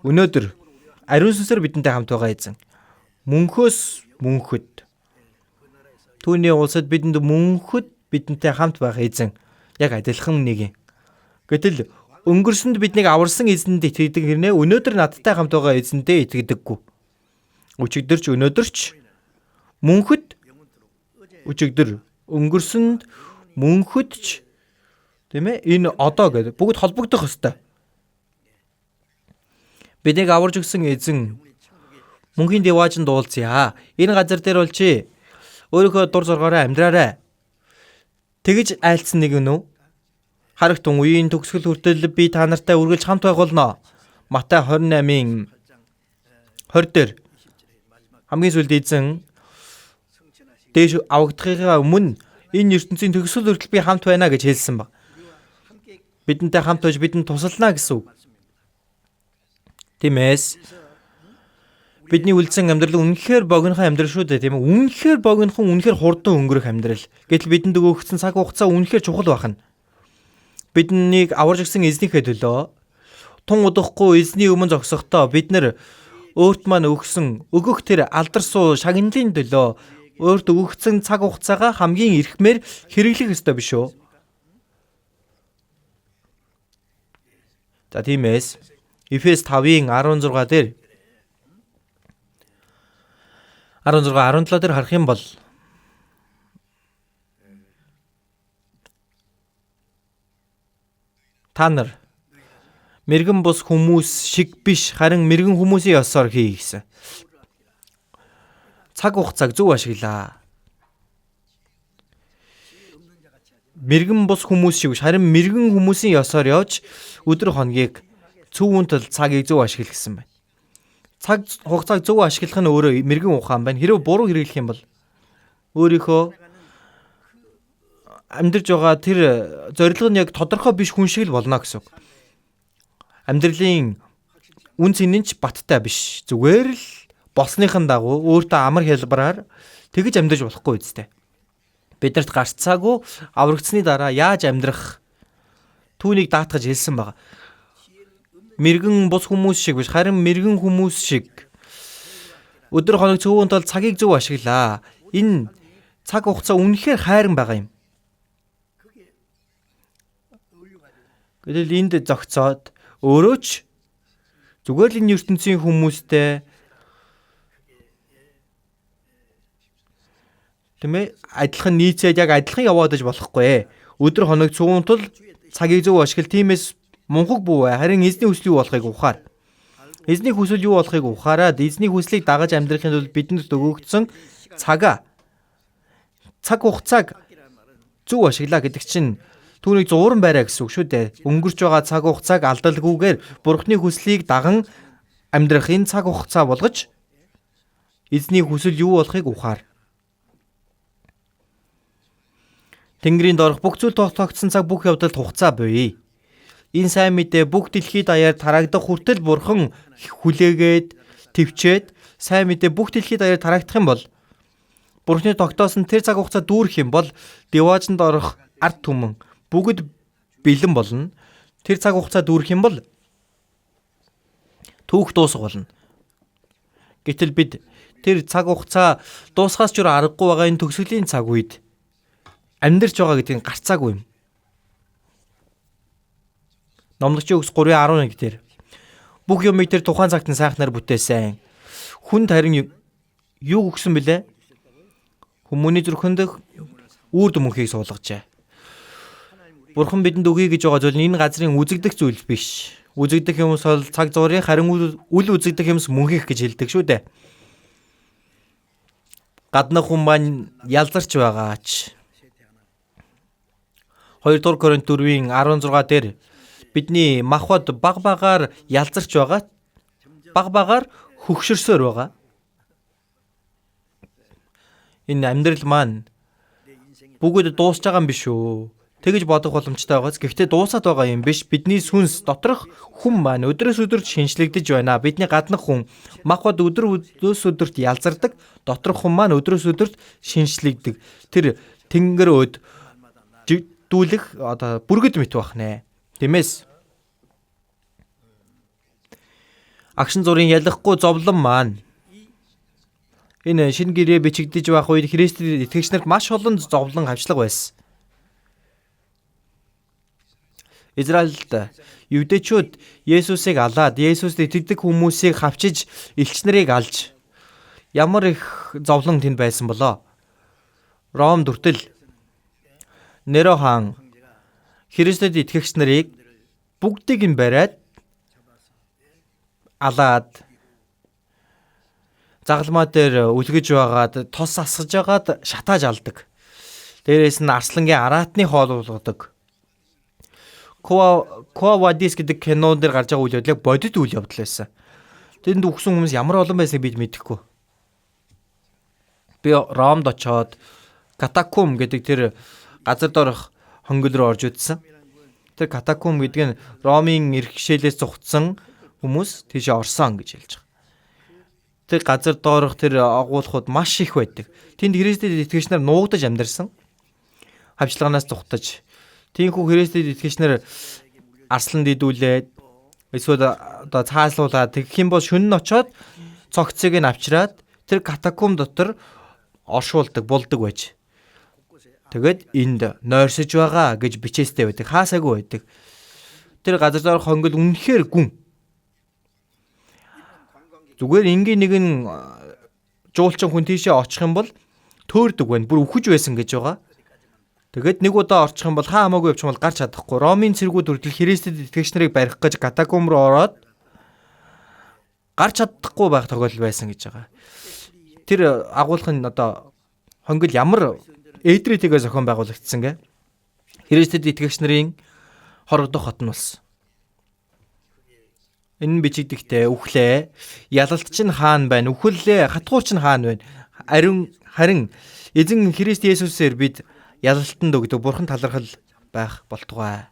[SPEAKER 1] Өнөөдөр ариун сүнсээр бидэнтэй хамт байгаа эзэн. Мөнхөөс мөнхөд түүний улсад бидэнд мөнхөд бидэнтэй хамт байх эзэн яг адилхан нэг юм. Гэтэл өнгөрсөнд биднийг аварсан эзэнд итгэдэг хэрнээ өнөөдөр надтай хамт байгаа эзэндээ итгэдэггүй. Өчигдөр ч өнөөдөр ч мөнхөд өчигдөр өнгөрсөнд мөнхөд ч тийм ээ энэ одоо гэдэг бүгд холбогдох ёстой. Биднийг аварж өгсөн эзэн мөнхийн дэваажинд уулзъя. Энэ газар дээр бол чи өөрийнхөө дур зоргоороо амьдраарай. Тэгж айлцсан нэг нь үү? Харагтун үеийн төгсгөл хүртэл би та нартай үргэлж хамт байх болно. Матай 28-ийн 20 дээр хамгийн сүүлд эзэн дээш авагдахыгаа өмнө энэ ертөнцийн төгсгөл хүртэл би хамт байна гэж хэлсэн баг. Бидэнтэй хамт байж бидэнд тусална гэсэн үг. Тиймээс бидний үлдсэн амьдрал үнэхээр богинохон амьдрал шүү дээ, тийм үү? Үнэхээр богинохон, үнэхээр хурдан өнгөрөх амьдрал. Гэтэл бидэнд өгөгдсөн цаг хугацаа үнэхээр чухал байна. Биднийг аварж өгсөн эзнийхээ төлөө тун удахгүй эзний өмнө зогсохдоо бид нар өөрт маань өгөх тэр алдарсуу шагналын төлөө өөрт өгөгдсөн цаг хугацаагаа хамгийн эрхмээр хэрэглэх ёстой биш үү? За тиймээс Эфес 5-ийн 16 дээр 16-17 дээр харах юм бол та нар мэргэн бус хүмүүс шиг биш, харин мэргэн хүмүүсийн ёсоор хий гэсэн. Цаг хугацааг зөв ашиглаа. Мэргэн бус хүмүүс шиг биш, харин мэргэн хүмүүсийн ёсоор явж өдөр хоногийг цөөвөн тал цагийг зөв ашиглах гэсэн байна. Цаг хугацааг зөв ашиглах нь өөрөө мэргэн ухаан байна. Хэрвээ буруу хэрэглэх юм бол өөрийнхөө амьдарч байгаа тэр зорилго нь яг тодорхой биш хүн шиг л болно гэсэн үг. Амьдралын үн цэнийн ч баттай биш. Зүгээр л болсныхан дагуу өөртөө амар хэлбараар тэгж амьдарч болохгүй үстэй. Бидэрт гарцаагүй аврагдсны дараа яаж амьдрах түүнийг даатгаж хэлсэн байна. Мэргэн бус хүмүүс шиг биш, харин мэргэн хүмүүс шиг өдөр хоног цөөвөн тал цагийг зөв ашиглаа. Энэ цаг хугацаа үнэхээр хайран байгаа юм. Гэтэл энд зогцоод өөрөө ч зүгээр л энэ ертөнцийн хүмүүстэй тийм ээ адилхан нийцээд яг адилхан яваад иж болохгүй. Өдөр хоног цөөвөн тал цагийг зөв ашигла. Тиймээс мунхаг бүү харин эзний хүслийг болохыг ухаар. Эзний хүсэл юу болохыг ухаарад эзний хүслийг дагаж амьдрахын тулд бидэнд өгөгдсөн цаг хугацааг зөв ашиглаа гэдэг чинь түүнийг зууран байраа гэсэн үг шүү дээ. Өнгөрч байгаа цаг хугацааг алдалгүйгээр Бурхны хүслийг даган амьдрах энэ цаг хугацаа болгож эзний хүсэл юу болохыг ухаар. Тэнгэрийн доорх бүх зүйл тогтоогдсон цаг бүх явдалд хугацаа буй. Энэ сайн мэдээ бүх дэлхийд даяар тараагдах хүртэл Бурхан хүлээгээд төвчээд сайн мэдээ бүх дэлхийд даяар тараагдах юм бол Бурхны тогтоосон тэр цаг хугацаа дүүрэх юм бол Деважинд орох ард түмэн бүгд бэлэн болно. Тэр цаг хугацаа дүүрэх юм бол түүх дуусах болно. Гэтэл бид тэр цаг хугацаа дуусахаас ч аргагүй байгаа энэ төгсгөлийн цаг үед амьдарч байгаа гэдгийг гарцаагүй юм. Номлогчийн үгс 3:11 дээр бүх юмыг тэр тухайн цагт нь сайхнаар бүтээсэн. Хүнд харин юу өгсөн бэлээ? Хүмүүний зүрхэнд үр дүнхийг суулгажээ. Бурхан бидэнд өгье гэж байгаа зүйл энэ газрын үзэгдэх зүйл биш. Үзэгдэх юмс бол цаг зуурын харин үл үзэгдэх юмс мөнхийх гэж хэлдэг шүү дээ. Гаднах хүн маань ялзарч байгаач. 2 дугаар Коринт 4:16 дээр бидний махбод баг багаар ялзарч байгаа, баг багаар хөгшөрсөөр байгаа. Энэ амьдрал маань бүгд дуусч байгаа юм биш үү? Тэгэж бодох боломжтой байгаас. Гэхдээ дуусаад байгаа юм биш. Бидний сүнс доторх хүн маань өдрөөс өдөрт шинжлэгдэж байна. Бидний гаднах хүн махбод өдрөөс өдөрт ялзардаг, доторх хүн маань өдрөөс өдөрт шинжлэгдэг. Тэр тэнгэр өд дүүлэх бүргэд мэт байх нэ. Тиймээс агшин зургийн ялахгүй зовлон маань энэ шинэ гэрээ бичигдэж байх үед Христэд итгэгч нарт маш олон зовлон хавчлага байсан. Израильд евдээчүүд Есүсийг алаад Есүст итгэдэг хүмүүсийг хавчиж элч нарыг алж ямар их зовлон тэнд байсан болоо. Ром дүртэл Неро хаан Христэд итгэгч нарыг бүгдийг нь бариад алаад загалмаа дээр үлгэж байгаад тос асгаж байгаад шатааж алдаг. Дээрээс нь арслангийн араатны хоол болгодог. Ковадис гэдэг кинон дээр гарч байгаа үйл явдлыг бодит үйл явдал байсан. Тэнд үхсэн хүмүүс ямар олон байсныг бид мэдэхгүй. Би Ромд очоод катаком гэдэг тэр газар доорх хонгол руу орж үзсэн. Тэр катаком гэдэг нь Ромын иргэшээлээс зугтсан хүмүүс тийшээ орсон гэж хэлж байгаа. Тэр газар доорх тэр агуулгууд маш их байдаг. Тэнд Христэд итгэгч нар нуугдаж амьдарсан. Хавчлаганаас зүхтаж. Тиймхүү Христэд итгэгч нар арслан дидүүлээд эсвэл цааслуулаад тэгэх юм бол шөнө нь очоод цогцыг нь авчираад тэр катаком дотор оршуулдаг, булдаг байж. Тэгэд энд нойрсож байгаа гэж бичээстэй байдаг. Хаасаагүй байдаг. Тэр газар доорх хонгол үнэхээр гүн. Зүгээр ингийн нэгэн жуулчин хүн тийшээ очих юм бол төөрдөг байна. Бүр үхэж байсан гэж байгаа. Тэгэд нэг удаа орчих юм бол хаа хамаагүй явчих юм бол гарч чадахгүй. Ромын цэргүүд хүртэл Христэд итгэгч нарыг барих гэж катаком руу ороод гарч чадахгүй байх тохиолдол байсан гэж байгаа. Тэр агуулгын хонгол ямар эдрэтигээ зохион байгуулагдсан гэ. Христэд итгэгч нарын хорогдох хот нь болсон. Энэ бичигдэхтэй үхлээ. Ялалт чинь хаан байна. Үхэллээ. Хатгуур чинь хаан байна. Харин эзэн Христ Есүсээр бид ялалтанд өгдөг бурхан талархал байх болтугай.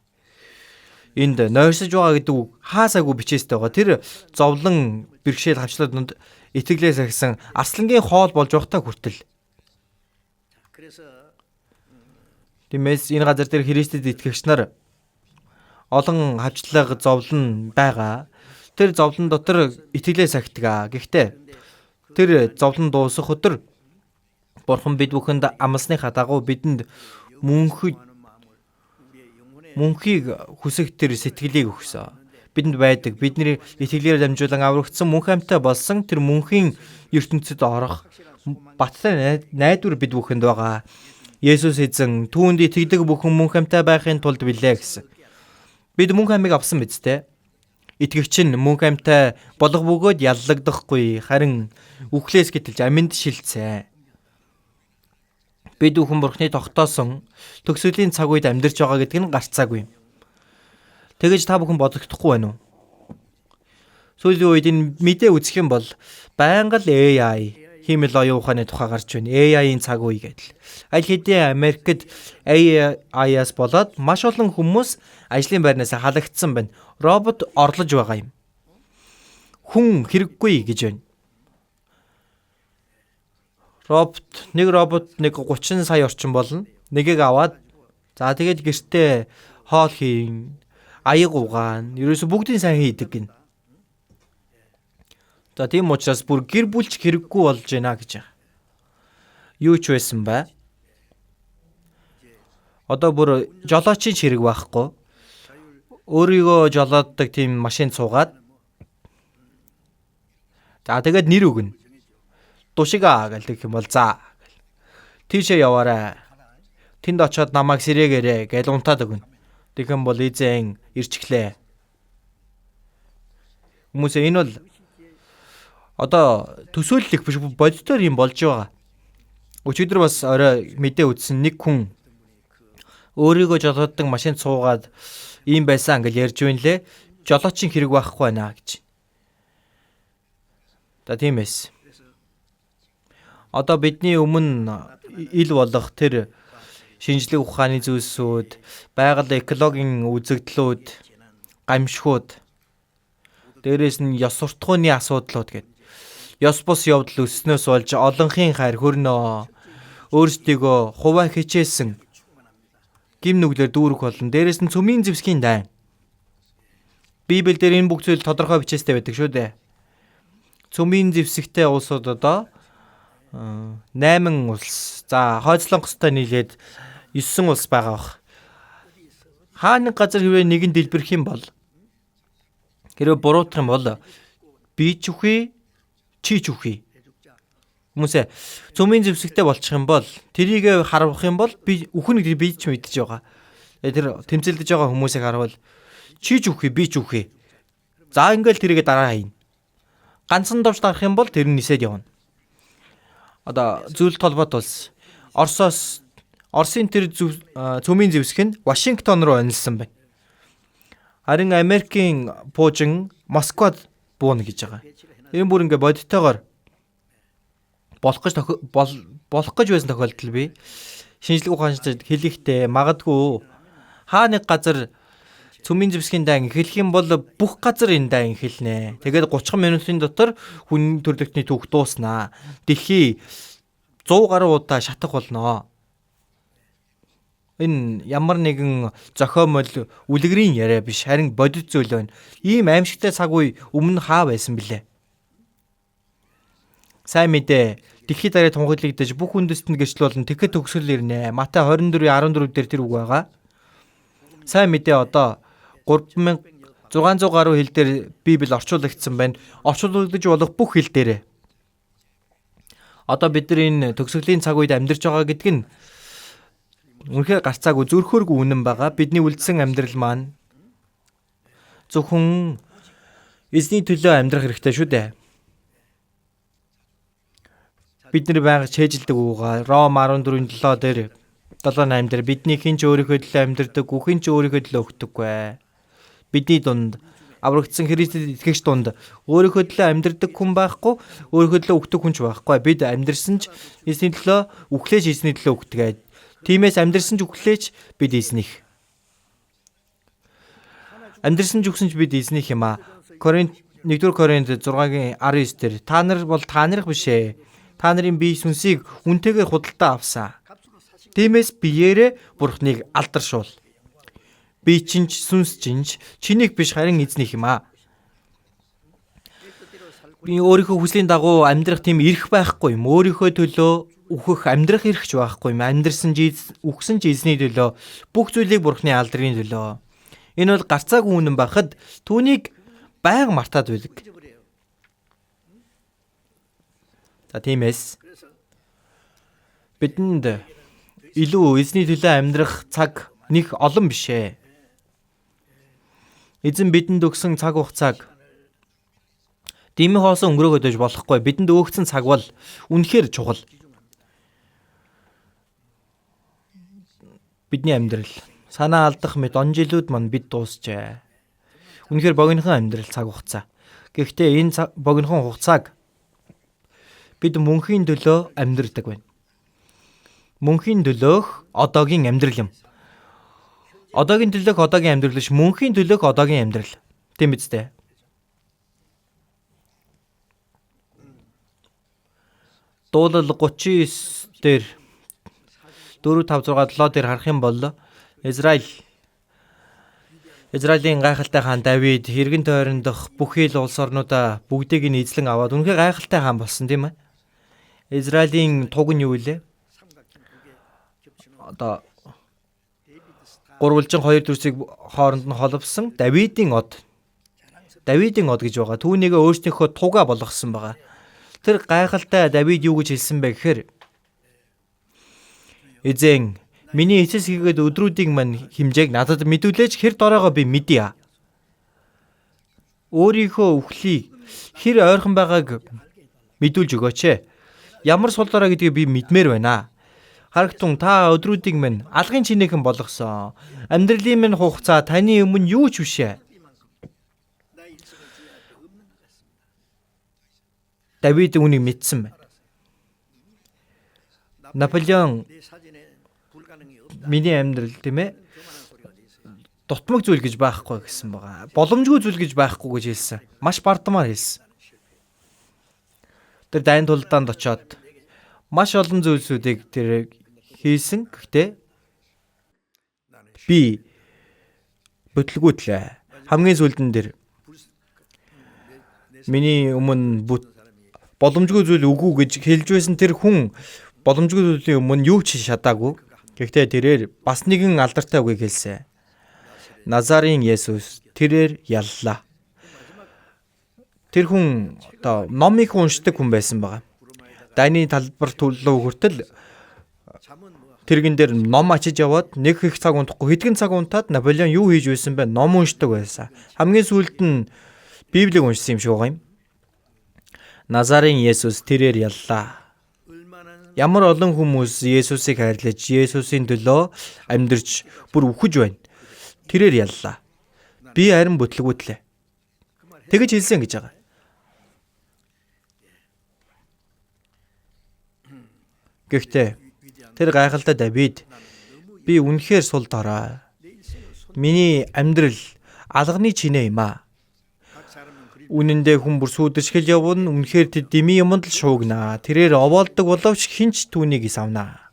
[SPEAKER 1] Энд нойрсож байгаа гэдэг үг хаасаагүй бичээстэй байгаа. Тэр зовлон бэрхшээл хавчлаад итгэлээс ахсан арслангийн хоол болж байхдаа хүртэл. Тиймээс энэ газар дээр Христэд итгэгч нар олон хавчлага зовлон байгаа. Тэр зовлон дотор итгэлээ сахидаг. Гэхдээ тэр зовлон дуусах өдөр Бурхан бид бүхэнд амласныхаа дагуу бидэнд мөнхийг хүсэх тэр сэтгэлийг өгсөн. Бидэнд байдаг. Бидний итгэлээр дамжуулан аврагдсан мөнх амьтаа болсон тэр мөнхийн ертөнцид орох баттай найдвар бид бүхэнд байгаа. Есүс эзэн түүнд итгэдэг бүхэн мөнх амьтаа байхын тулд билээ гэсэн. Бид мөнх амьыг авсан биз дээ. итгэгч нь мөнх амьтаа болох бөгөөд яллагдахгүй, харин үхлээс гэтэлж амьд шилцээ. Бид бүхэн Бурхны тогтоосон төгсгөлийн цаг үед амьдарч байгаа гэдг нь гарцаагүй. Тэгэж та бүхэн бодогдохгүй байна уу? Сүүлийн үед энэ мэдээ үзэх юм бол байнга л AI хиймэл оюун ухааны тухай гарч байна. AI-ийн цаг үе гэдэл. Аль хэдийн Америкт AI-аас болоод маш олон хүмүүс ажлын байрнаас халагдсан байна. Робот орлож байгаа юм. Хүн хэрэггүй гэж байна. Нэг робот 30 сая орчим болно. Нэгийг аваад за тэгээд гэртээ хоол хийн, аяг угаан, ерөөсө бүгдийн сайн хийдэг гин. За тийм учраас бүр гэр бүлч хэрэггүй болж байна гэж байгаа. Юу ч байсан бай. Одоо бүр жолоочийн хэрэг байхгүй. Өөрийгөө жолооддаг тийм машин цуугаад. За тэгээд нэр өгнө. Душигаа гэлдэг юм бол за. Тийшээ яваарай. Тэнд очиод намайг сэрээгээрэй гэж унтаад өгнө. Тэгэх юм бол эзэн ирчихлээ. Хүмүүсээ энэ бол одоо төсөөлөх биш бодитоор юм болж байгаа. Өчигдөр бас орой мэдээ үзсэн нэг хүн өөрийгөө жолооддаг машин цуугаад ийм байсан гэж ярьж байна лээ. Жолоочийн хэрэг байхгүй байна гэж. За тийм эс. Одоо бидний өмнө ил болох тэр шинжлэх ухааны зүйлсүүд, байгаль экологийн үзэгдлүүд, гамшигуд, дээрээс нь ёс суртахууны асуудлууд гэдэг. Ёс бус явдал өснөөс болж олонхын хайр хөрнөө, өөрсдийгөө хуваа хичээсэн гим нүглэр дүүрэх болно. Дээрээс нь цөмийн зэвсгийн дайн. Библиэлд энэ бүх зүйл тодорхой бичээстэй байдаг шүү дээ. Цөмийн зэвсэгтэй улсууд одоо 8 улс. За Хойцлонгостой нийлээд 9 улс байгаа бах. Хааны газар хэрвээ нэгэн дэлбэрэх юм бол хэрвээ буруутгах юм бол би ч үхий, чи ч үхий. Хүмүүсээ цөмийн зэвсэгтэй болчих юм бол тэрийг харуулах юм бол би үхнэ гэдэг би ч мэдчихэж байгаа. Тэр тэмцэлдэж байгаа хүмүүсийг харуул чи ч үхий, би ч үхий. За ингээл тэрийг дараа хийнэ. Ганцхан давж дарах юм бол тэр нь нисээд явна. Одоо зөвлөлт холбоот улс Оросын тэр цөмийн зэвсэг нь Вашингтон руу онилсан байна. Харин Америкийн буужин Москвад бууна гэж байгаа. Энэ бүр ингээ бодиттойгоор болох гэж байсан тохиолдол бий. Шинжлэх ухаанчид хэлэхдээ магадгүй хаа нэг газар цөмийн зэвсгийн дан эхлэх юм бол бүх газар энэ дан эхэлнэ. Тэгээд 30 минутын дотор хүн төрлөختний түүх дууснаа. Дэлхий 100 гаруй удаа шатах болно. Энэ ямар нэгэн зохиомол үлгэрийн яриа биш, харин бодит зүйл байна. Ийм аимшигтай цаг үе өмнө хаа байсан бilé? Сайн мэдээ дэлхийд дараах тунхаглагдаж бүх үндэстэн гэрчлүүлэн тэгэхэд төгсгөл ирнэ. Матай 24:14 дээр тэр үг байгаа. Сайн мэдээ одоо 3600 гаруй хэл дээр Библи орчуулагдсан байна. Орчуулагдаж болох бүх хэл дээрээ. Одоо бид нар энэ төгсгөлийн цаг үед амьдарч байгаа гэдг нь үнэхээр гарцаагүй зөрхөөргүй үнэн байгаа. Бидний үлдсэн амьдрал маань зөвхөн эзний төлөө амьдрах хэрэгтэй шүү дээ. Бид нар байнга чэйжилдэг үгаа Ром 14:7 дээр 7:8 дээр бидний хин ч өөрийнхөө төлөө амьдардаг, үхэн ч өөрийнхөө төлөө өгдөггүй. Бидний дунд аврагдсан Христэд итгэгч дунд өөрийнхөө төлөө амьдардаг хүн байхгүй, өөрийнхөө төлөө өгдөг хүн ч байхгүй. Бид амьдарсан ч эзний төлөө, үхлээж эзний төлөө өгдөг. Тиймээс амьдарсан ч үхлээж бид эзнийх. Амьдарсан ч үхсэн ч бид эзнийх юм аа. 1-р Коринт 6:19 дээр та нар бол та нарх биш ээ. Та нарын бие сүнсийг үнтэйгээр худалдаа авсан. Тиймээс биеэрээ Бурхныг алдаршуул. Би чинч сүнс чинч чинийх биш харин эзнийх юм аа. Би өөрийнхөө хүслийн дагуу амьдрах тийм эрх байхгүй юм. Өөрийнхөө төлөө үхэх амьдрах эрхч байхгүй юм. Амьдрсан ч үхсэн ч эзний төлөө, бүх зүйлийг Бурхны алдрын төлөө. Энэ бол гарцаагүй үнэн байхад түүнийг байнга мартаад байдаг. За тиймээс бидэнд илүү эзний төлөө амьдрах цаг нэг олон биш ээ. Эзэн бидэнд өгсөн цаг хугацааг дэмий хоосон өнгөрөөгөөд байж болохгүй. Бидэнд өгсөн цаг бол үнэхээр чухал. Бидний амьдрал санаа алдах мэт он жилүүд мань бид дуусчээ. Үнэхээр богинохон амьдрал цаг хугацаа. Гэхдээ энэ богинохон хугацааг бид мөнхийн төлөө амьдрдаг байна. Мөнхийн төлөөх одоогийн амьдрал юм. Одоогийн төлөөх одоогийн амьдрал биш, мөнхийн төлөөх одоогийн амьдрал. Тийм биз дээ. Дуулал 39 дээр 4 5 6 7 дээр харах юм бол Израилийн гайхалтай хаан Давид эргэн тойрон дох бүх ил улс орнуудаа бүгдийг нь эзлэн аваад үнэхээр гайхалтай хаан болсон тийм ээ. Израилийн туг нь юу вэ? Одоо гурвалжин хоёр дүрсийг хооронд нь холбосон Давидын од. Давидын од гэж байгаа. Түүнийг өөрснийхөө тугаа болгосон байгаа. Тэр гайхалтай Давид юу гэж хэлсэн бэ гэхээр эзэн миний эцэс хийгээд өдрүүдийн мань хэмжээг надад мэдүүлээч, хэр дороогоо би мэдье. Өөрийнхөө өвхлийг хэр ойрхон байгааг мэдүүлж өгөөч. Ямар сул дорой гэдгийг би мэдмээр байна. Харагтун та өдрүүдийг минь алгын чинээхэн болгосон. Амьдралын минь хугацаа таны өмнө юу ч биш ээ. Давид үүнийг мэдсэн байна. Наполеон миний амьдрал тийм ээ дутмаг зүйл гэж байхгүй гэсэн байгаа. Боломжгүй зүйл гэж байхгүй гэж хэлсэн. Маш бардамаар хэлсэн. Тэр дайн тулдаанд очиод маш олон зүйлсүүдийг тэр хийсэн. Гэхдээ би бүтлгүүтлээ. Хамгийн сүүлдэн дээр миний өмнө боломжгүй зүйл үгүй гэж хэлж байсан тэр хүн боломжгүй зүйлийн өмнө юу ч шатаагүй. Гэхдээ тэрээр бас нэгэн алдартай үгийг хэлсэн. Назарын Есүс тэрээр яллаа. Тэр хүн одоо номыг уншдаг хүн байсан байгаа. Дайны талбар төлөө хүртэл тэрэгэн дээр ном ачиж яваад нэг их цаг унтахгүй хэдхэн цаг унтаад Наполеон юу хийж байсан бэ? Ном уншдаг байсан. Хамгийн сүүлд нь Библийг уншсан юм шиг байгаа юм. Назарын Есүс тэрээр яллаа. Ямар олон хүмүүс Есүсийг хайрлаж, Есүсийн төлөө амьдарч бүр үхэж байна. Тэрээр яллаа. Би харин бүтлгүүтлээ. Тэгэж хэлсэн гэж байгаа. Гэхдээ тэр гайхалтай Давид би үнэхээр сул дорой. Миний амьдрал алганы чинээ юм аа. Үнэн дээр хүн бүр сүудэршгэл явна. Үнэхээр тэр дими юмд л шуугнаа. Тэрээр овоолдог боловч хинч түүнийг исавнаа.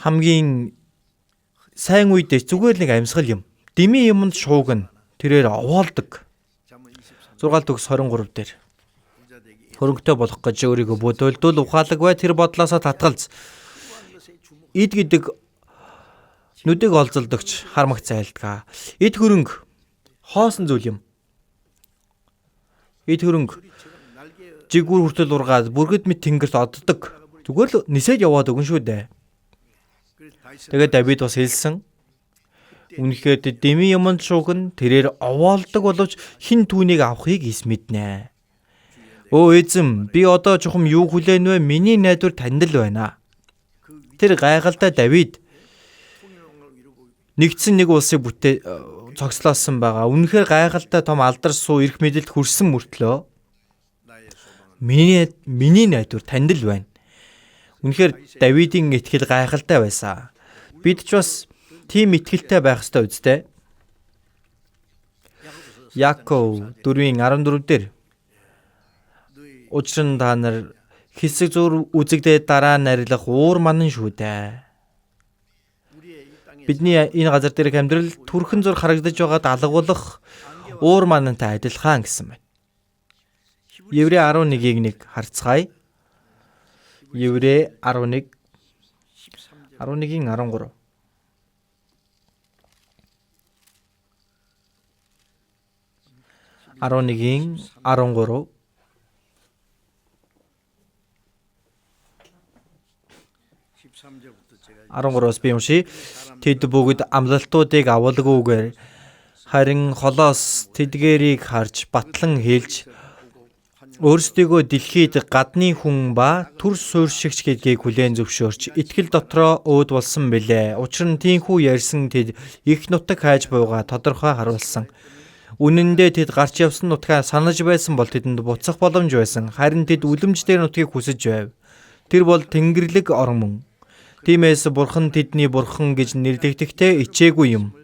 [SPEAKER 1] Хамгийн сайн үедээ зүгээр нэг амьсгал юм. Дими юмд шуугна. Тэрээр овоолдог. 6 төгс 23 дээр. Хөрөнгөтэй болох гэж өөрийгөө бодволдвол ухаалаг бай, тэр бодлоосоо татгалз. Эд гэдэг нүдэг олзолдогч хармагц айлтгаа. Эд хөрөнгө хоосон зүйл юм. Эд хөрөнгө жигүүр хүртэл ургаад бүргэд мэд тэнгэрт оддог. Зүгээр л нисээд яваад өгөн шүү дээ. Тэгээд Давид бас хэлсэн. Үнэхээр дими юмд шуугна, тэрээр овоолдог боловч хин түүнийг авахыг эс мэднэ. Өө эзэм, би одоо чухам юу хүлээн вэ? Миний найдвар танд л байна. Тэр гайхалтай Давид нэгдсэн нэг улсыг цогцлоосон байгаа. Үнэхээр гайхалтай том алдар суу эрх мэдэлд хүрсэн мөртлөө миний найдвар танд л байна. Үнэхээр Давидын итгэл гайхалтай байсан. Бид ч бас тийм итгэлтэй байх ёстой үстэй. Яков 4:14 дээр учир нь та нар хэсэг зур үзэгдээд дараа нарилах уур манан шүү дээ. Бидний энэ газар дээрх амьдрал түрхэн зур харагдаж байгаад алгуулах уур манантай адилхан гэсэн байна. Еврей 11:1 харцгаая. Еврей 11:13. 11:13. 13-оос би уншия. Тэд бүгд амлалтуудыг авалгүйгээр харин холоос тэдгээрийг харж батлан хэлж өөрсдийгөө дэлхийд гадны хүн ба түр суурьшигч гэдгийг хүлээн зөвшөөрч итгэл дотроо өөд болсон билээ. Учир нь тийхүү ярьсан тэд их нутаг хайж буйгаа тодорхой харуулсан. Үнэн дээр тэд гарч явсан нутгаа санаж байсан бол тэдэнд буцах боломж байсан. Харин тэд үлэмжтэй нутгийг хүсэж байв. Тэр бол Тэнгэрлэг орн мөн. Тиймээс Бурхан тэдний Бурхан гэж нэрлэгдэхдээ ичээгүй юм.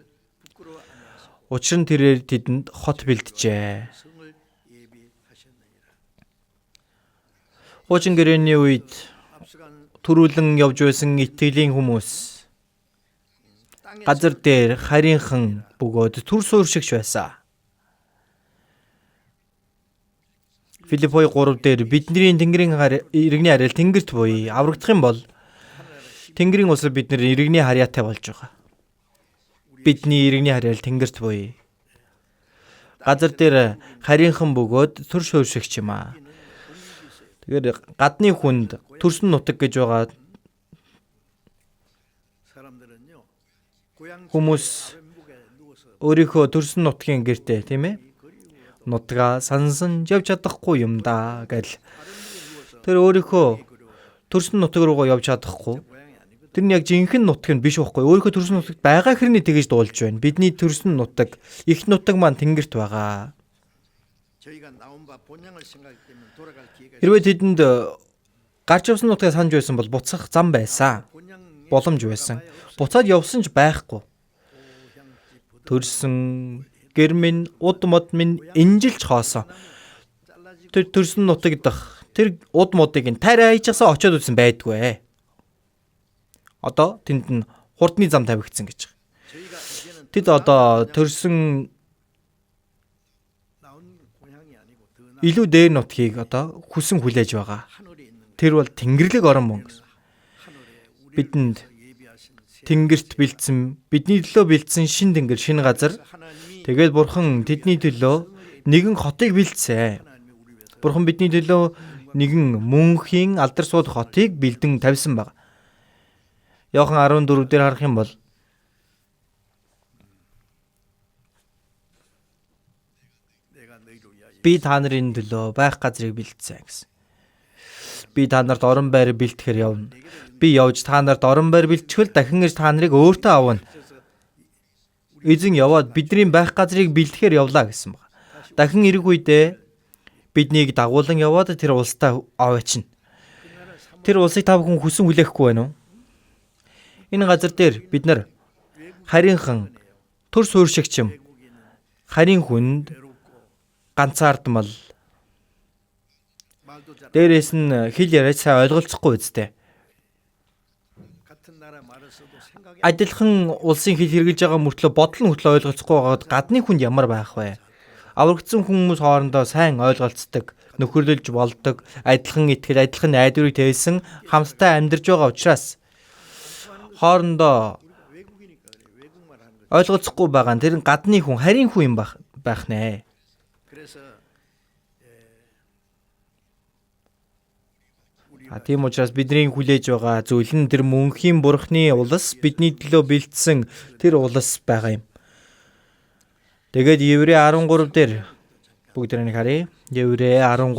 [SPEAKER 1] Учир нь тэрээр тэдэнд хот бэлджээ. Хуучин гэрээний үед төрүүлэн явж байсан итгэлийн хүмүүс газар дээр харийнхан бөгөөд түр суурьшигч байсан. Филиппой 3 дээр бидний Тэнгэрийн иргэний харьяал тэнгэрт буй аврагдах юм бол Тэнгэрийн улсад бид нэр иргэний харьяатай болж байгаа. Бидний иргэний харьяал тэнгэрт буй. Газар дээр харийнхан бөгөөд түр суурьшигч юм аа. Тэгэхээр гадны хүнд төрсөн нутаг гэж байгаа хүмүүс өөрийнхөө төрсөн нутгийн гэртээ тийм ээ нутгаа сансан явж чадахгүй юм да гэл. Тэр өөрийнхөө төрсөн нутаг руугаа явж чадахгүй. Тэр нь яг жинхэнэ нутаг нь биш байхгүй. Өөрийнхөө төрсөн нутагт байгаа хэрний тэгэж дуулж байна. Бидний төрсөн нутаг, их нутаг маань тэнгэрт байгаа. Хэрвээ тэдэнд гарч явсан нутгаа санаж байсан бол буцах зам байсан. Боломж байсан. Буцаад явсан ч байхгүй. Төрсөн гэр минь, уд мод минь инжилж хоосон. Тэр төрсөн нутаг дах тэр уд модыг нь тарай хайжсаа очиод үзсэн байдгүй. Одоо тэнд нь хурдны зам тавигдсан гэж. Тэд одоо төрсөн илүү дээр нутгийг одоо хүсэн хүлээж байгаа. Тэр бол Тэнгэрлэг орн мөн. Бидэнд тэнгэрт бэлдсэн, бидний төлөө бэлдсэн шин тэнгэр, шин газар. Тэгээд Бурхан тэдний төлөө нэгэн хотыг бэлдсэн. Бурхан бидний төлөө нэгэн мөнхийн алдар сууд хотыг бэлдэн тавьсан баг. Иохан 14 дээр харах юм бол би та нарын төлөө байх газрыг бэлдсэн гэсэн. Би та нарт орон байр бэлтгэхээр явна. Би явж та нарт орон байр бэлтгэл дахин ирж та нарыг өөртөө авна. Эзэн яваад бидний байх газрыг бэлтгэхээр явлаа гэсэн баг. Дахин ирэх үедээ биднийг дагуулan яваад тэр улстай аваачна. Тэр улсыг та бүхэн хүсэн хүлээхгүй байна уу? Энэ газар дээр бид нар харийнхан төр суурьшигчим харийн хүнд ганцаардмал дээрээс нь хэл яриач сайн ойлголцохгүй үстэй. Адилхан улсын хэл хэрэгжилж байгаа мөртлөө бодол нь хөтлөө ойлголцохгүй байгаад гадны хүнд ямар байх вэ? Аврагдсан хүмүүс хоорондоо сайн ойлголцдог, нөхөрлөж болдог, адилхан итгэл, адилхан найдварыг тээсэн хамтдаа амьдарч байгаа учраас хоорондоо ойлголцохгүй байгаа нь тэр гадны хүн, харийн хүн юм байх нэ. Тийм учраас бидний хүлээж байгаа зүйл нь тэр мөнхийн Бурхны улс, бидний төлөө бэлдсэн тэр улс байгаа юм. Тэгээд Еврей 13 дээр бүгднийг харъя. Еврей 13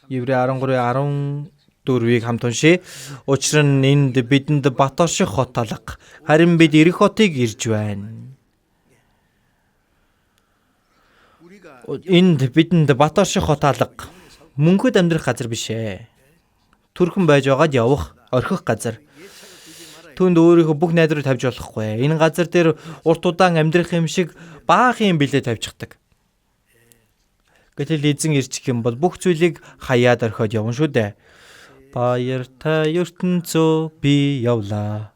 [SPEAKER 1] Еврей 13:14-ийг хамт уншъя. Учир нь энд бидэнд бат орших хот алга. Харин бид ирэх хотыг ирж байна. Энд бидэнд бат орших хот алга. Мөнхөд амьдрах газар биш ээ. Түрхэн байж байгаад явах, орхих газар. Түүнд өөрийнхөө бүх найдварыг тавьж болохгүй. Энэ газар дээр урт удаан амьдрах юм шиг баахан юм билээ тавьчихдаг. Гэтэл эзэн ирчих юм бол бүх зүйлийг хаяад орхиод явна шүү дээ. Баяртай ертөнцөө би явлаа.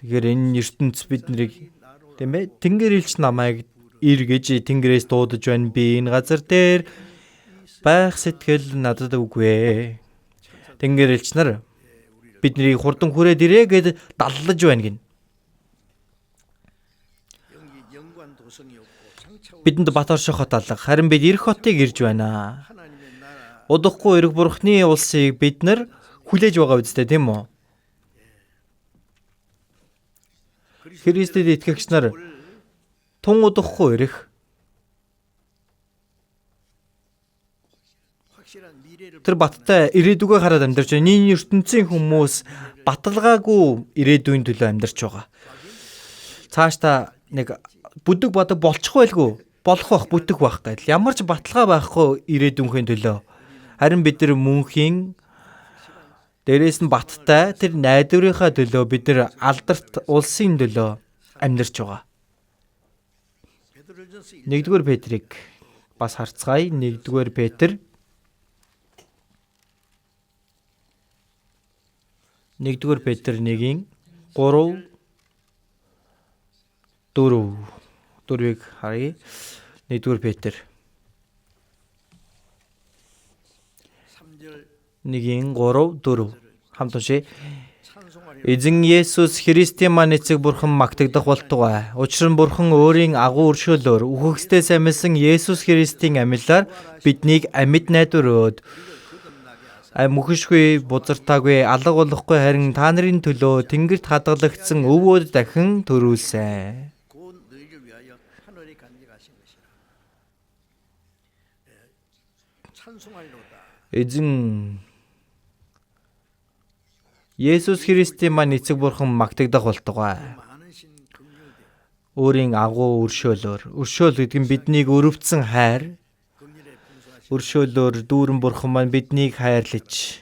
[SPEAKER 1] Тэгэхээр энэ ертөнц биднийг тийм ээ Тэнгэр элч намайг ир гэж Тэнгэрээс дуудаж байна. Би энэ газар дээр байх сэтгэл надад үгүй. Тэнгэр элч нар биднийг хурдан хүрээд ирээ гэд даллаж байна гин. бидэнд бат оршихот алга. Харин бид эх хотыг ирж байна. Удахгүй эрг бурхны улсыг бид нар хүлээж байгаа үстэй тийм үү? Христэд итгэгч нар тун удахгүй ирэх тэр баттай ирээдүгөө хараад амьдарч байна. Нийт ертөнцийн хүмүүс баталгаагүй ирээдүйн төлөө амьдарч байгаа. Цаашдаа нэг бүдэг бодог болчих байлгүй, болох бах, бүтэх байх гэл. Ямар ч баталгаа байхгүй ирээдүйнхээ төлөө. Харин бид нар мөнхийн дээрээс нь баттай тэр найдварынхаа төлөө бид нар алдарт улсын төлөө амьдарч байгаа. 1-р Петрийг бас харцгаая. 1-р Петр 1-р Петр 1-ийн 3 4-ийг харъя. 1-р Петр 1-ийн 3 4 хамт уншъя. Эзэн Есүс Христийн маань эцэг бурхан магтагдах болтугай. Учир нь бурхан өөрийн агуу өршөөлөөр үхэгсдээс амьсан Есүс Христийн амьлаар биднийг амьд найдвар өгөөд мөхөшгүй, бузартаагүй, алга болохгүй харин та нарын төлөө тэнгэрт хадгалагдсан өвөөд дахин төрүүлсэн. Эзэн Есүс Христийн маань эцэг бурхан магтагдах болтугай. Өөрийн агуу өршөөлөөр. Өршөөл гэдэг нь биднийг өрөвдсөн хайр. Өршөөлөөр дүүрэн бурхан маань биднийг хайрлаж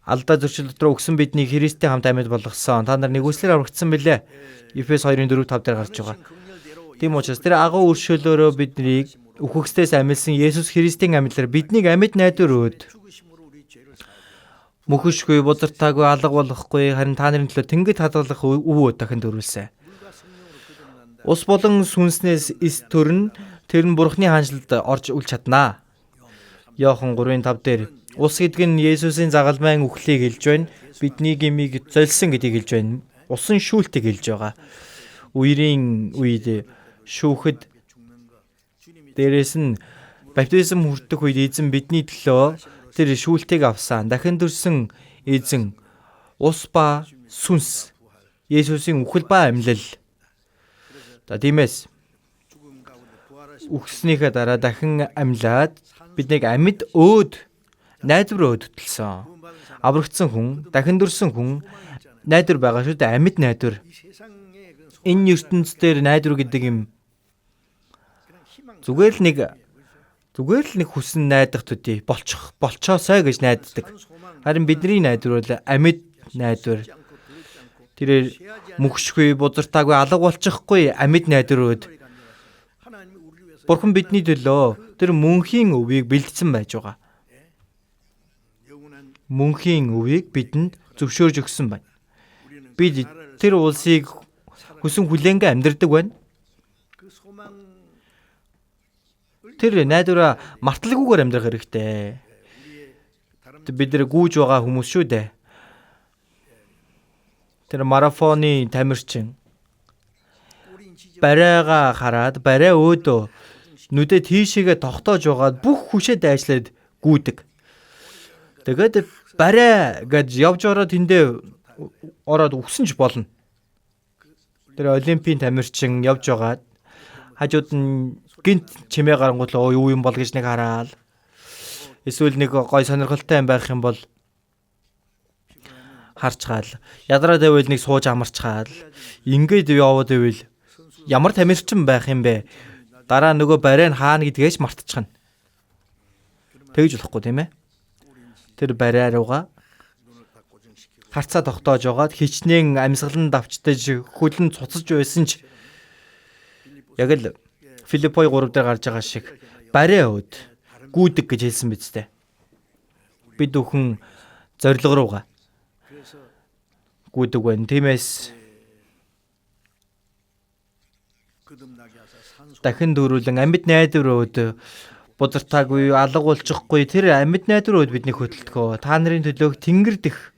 [SPEAKER 1] алдаа зөрчил дотор өгсөн биднийг Христтэй хамт амьд болгосон. Та нар нэгүслэр аврагдсан билээ. Эфес 2:4-5 дээр гарч байгаа. Тийм учраас тэр агуу өршөөлөөрөө биднийг үхэгсдээс амьсан Есүс Христийн амьлаар биднийг амьд найдвар өгөөд мөхөшгүй, бузартаагүй, алга болохгүй харин та нарын төлөө тэнгэрт хадгалах өвөө дахин төрүүлсэн. Ус болон сүнснээс эс төрн тэр нь бурхны хаанчлалд орж үлч чаднаа. Иохан 3:5 дээр ус гэдэг нь Есүсийн загалмайн үхлийг хэлж байна. Бидний гмийг золсон гэдгийг хэлж байна. Усан шүүлтийг хэлж байгаа. Үерийн үед шүүхэд дээрээс нь баптизм хүртэх үед эзэн бидний төлөө тэр шүүлтийг авсан. Дахин төрсөн эзэн ус ба сүнс Есүсийн үхэл ба амьлал. Тиймээс үхснийхээ дараа дахин амьлаад биднийг амьд өөд найдвар өдөлсөн. Аврагдсан хүн, дахин төрсөн хүн найдвар байгаа шүү дээ. Амьд найдвар. Энэ ертөнцийн найдвар гэдэг юм зүгээр л нэг хүсн найдах төдий болчоосой гэж найддаг. Харин бидний найдвар бол амьд найдвар. Тэрээр мөхшгүй, бузартаагүй, алга болчихгүй амьд найдвар өд. Бурхан бидний төлөө тэр мөнхийн өвийг бэлдсэн байж байгаа. Мөнхийн өвийг бидэнд зөвшөөрж өгсөн байна. Бид тэр улсыг хүсэн хүлээнгээ амьдардаг байна. Тэр найдвараа марталгүйгээр амьдрах хэрэгтэй. Бид нэр гүйж байгаа хүмүүс шүү дээ. Тэр марафоны тамирчин барайгаа хараад барай өөдөө нүдэ тийшээгээ тогтоож байгаад бүх хүчээ дайшлаад гүйдэг. Тэгээд барай гэж явж ороод тэндээ ороод үгсэн ч болно. Тэр олимпийн тамирчин явж байгаад хажууд нь гинт чимээ гарангуул юу юм бол гэж нэг хараад эсвэл нэг гой сонирхолтой юм байх юм бол харцгаал ядраад байвал нэг сууж амарчгаал ингээд яваад байвал ямар тамирчин байх юм бэ? Дараа нөгөө барай нь хаана гэдгээс мартчихна. Тэгж болохгүй тийм ээ. Тэр барай руугаа харцаа тогтоож байгаад хичнээн амьсгалан давчдаж хөлн цуцаж байсан ч яг л Филиппой 3 дээр гарч байгаа шиг барай өөд гүйдэг гэж хэлсэн биз дээ. Бид бүхэн зориг руугаа гүйдэг байна. Тиймээс дахин дөрүүлэн амьд найдвар өөд бузартаагүй, алга болчихгүй тэр амьд найдвар өөд бидний хөдөлтгөө. Та нарын төлөө тэнгэр дэх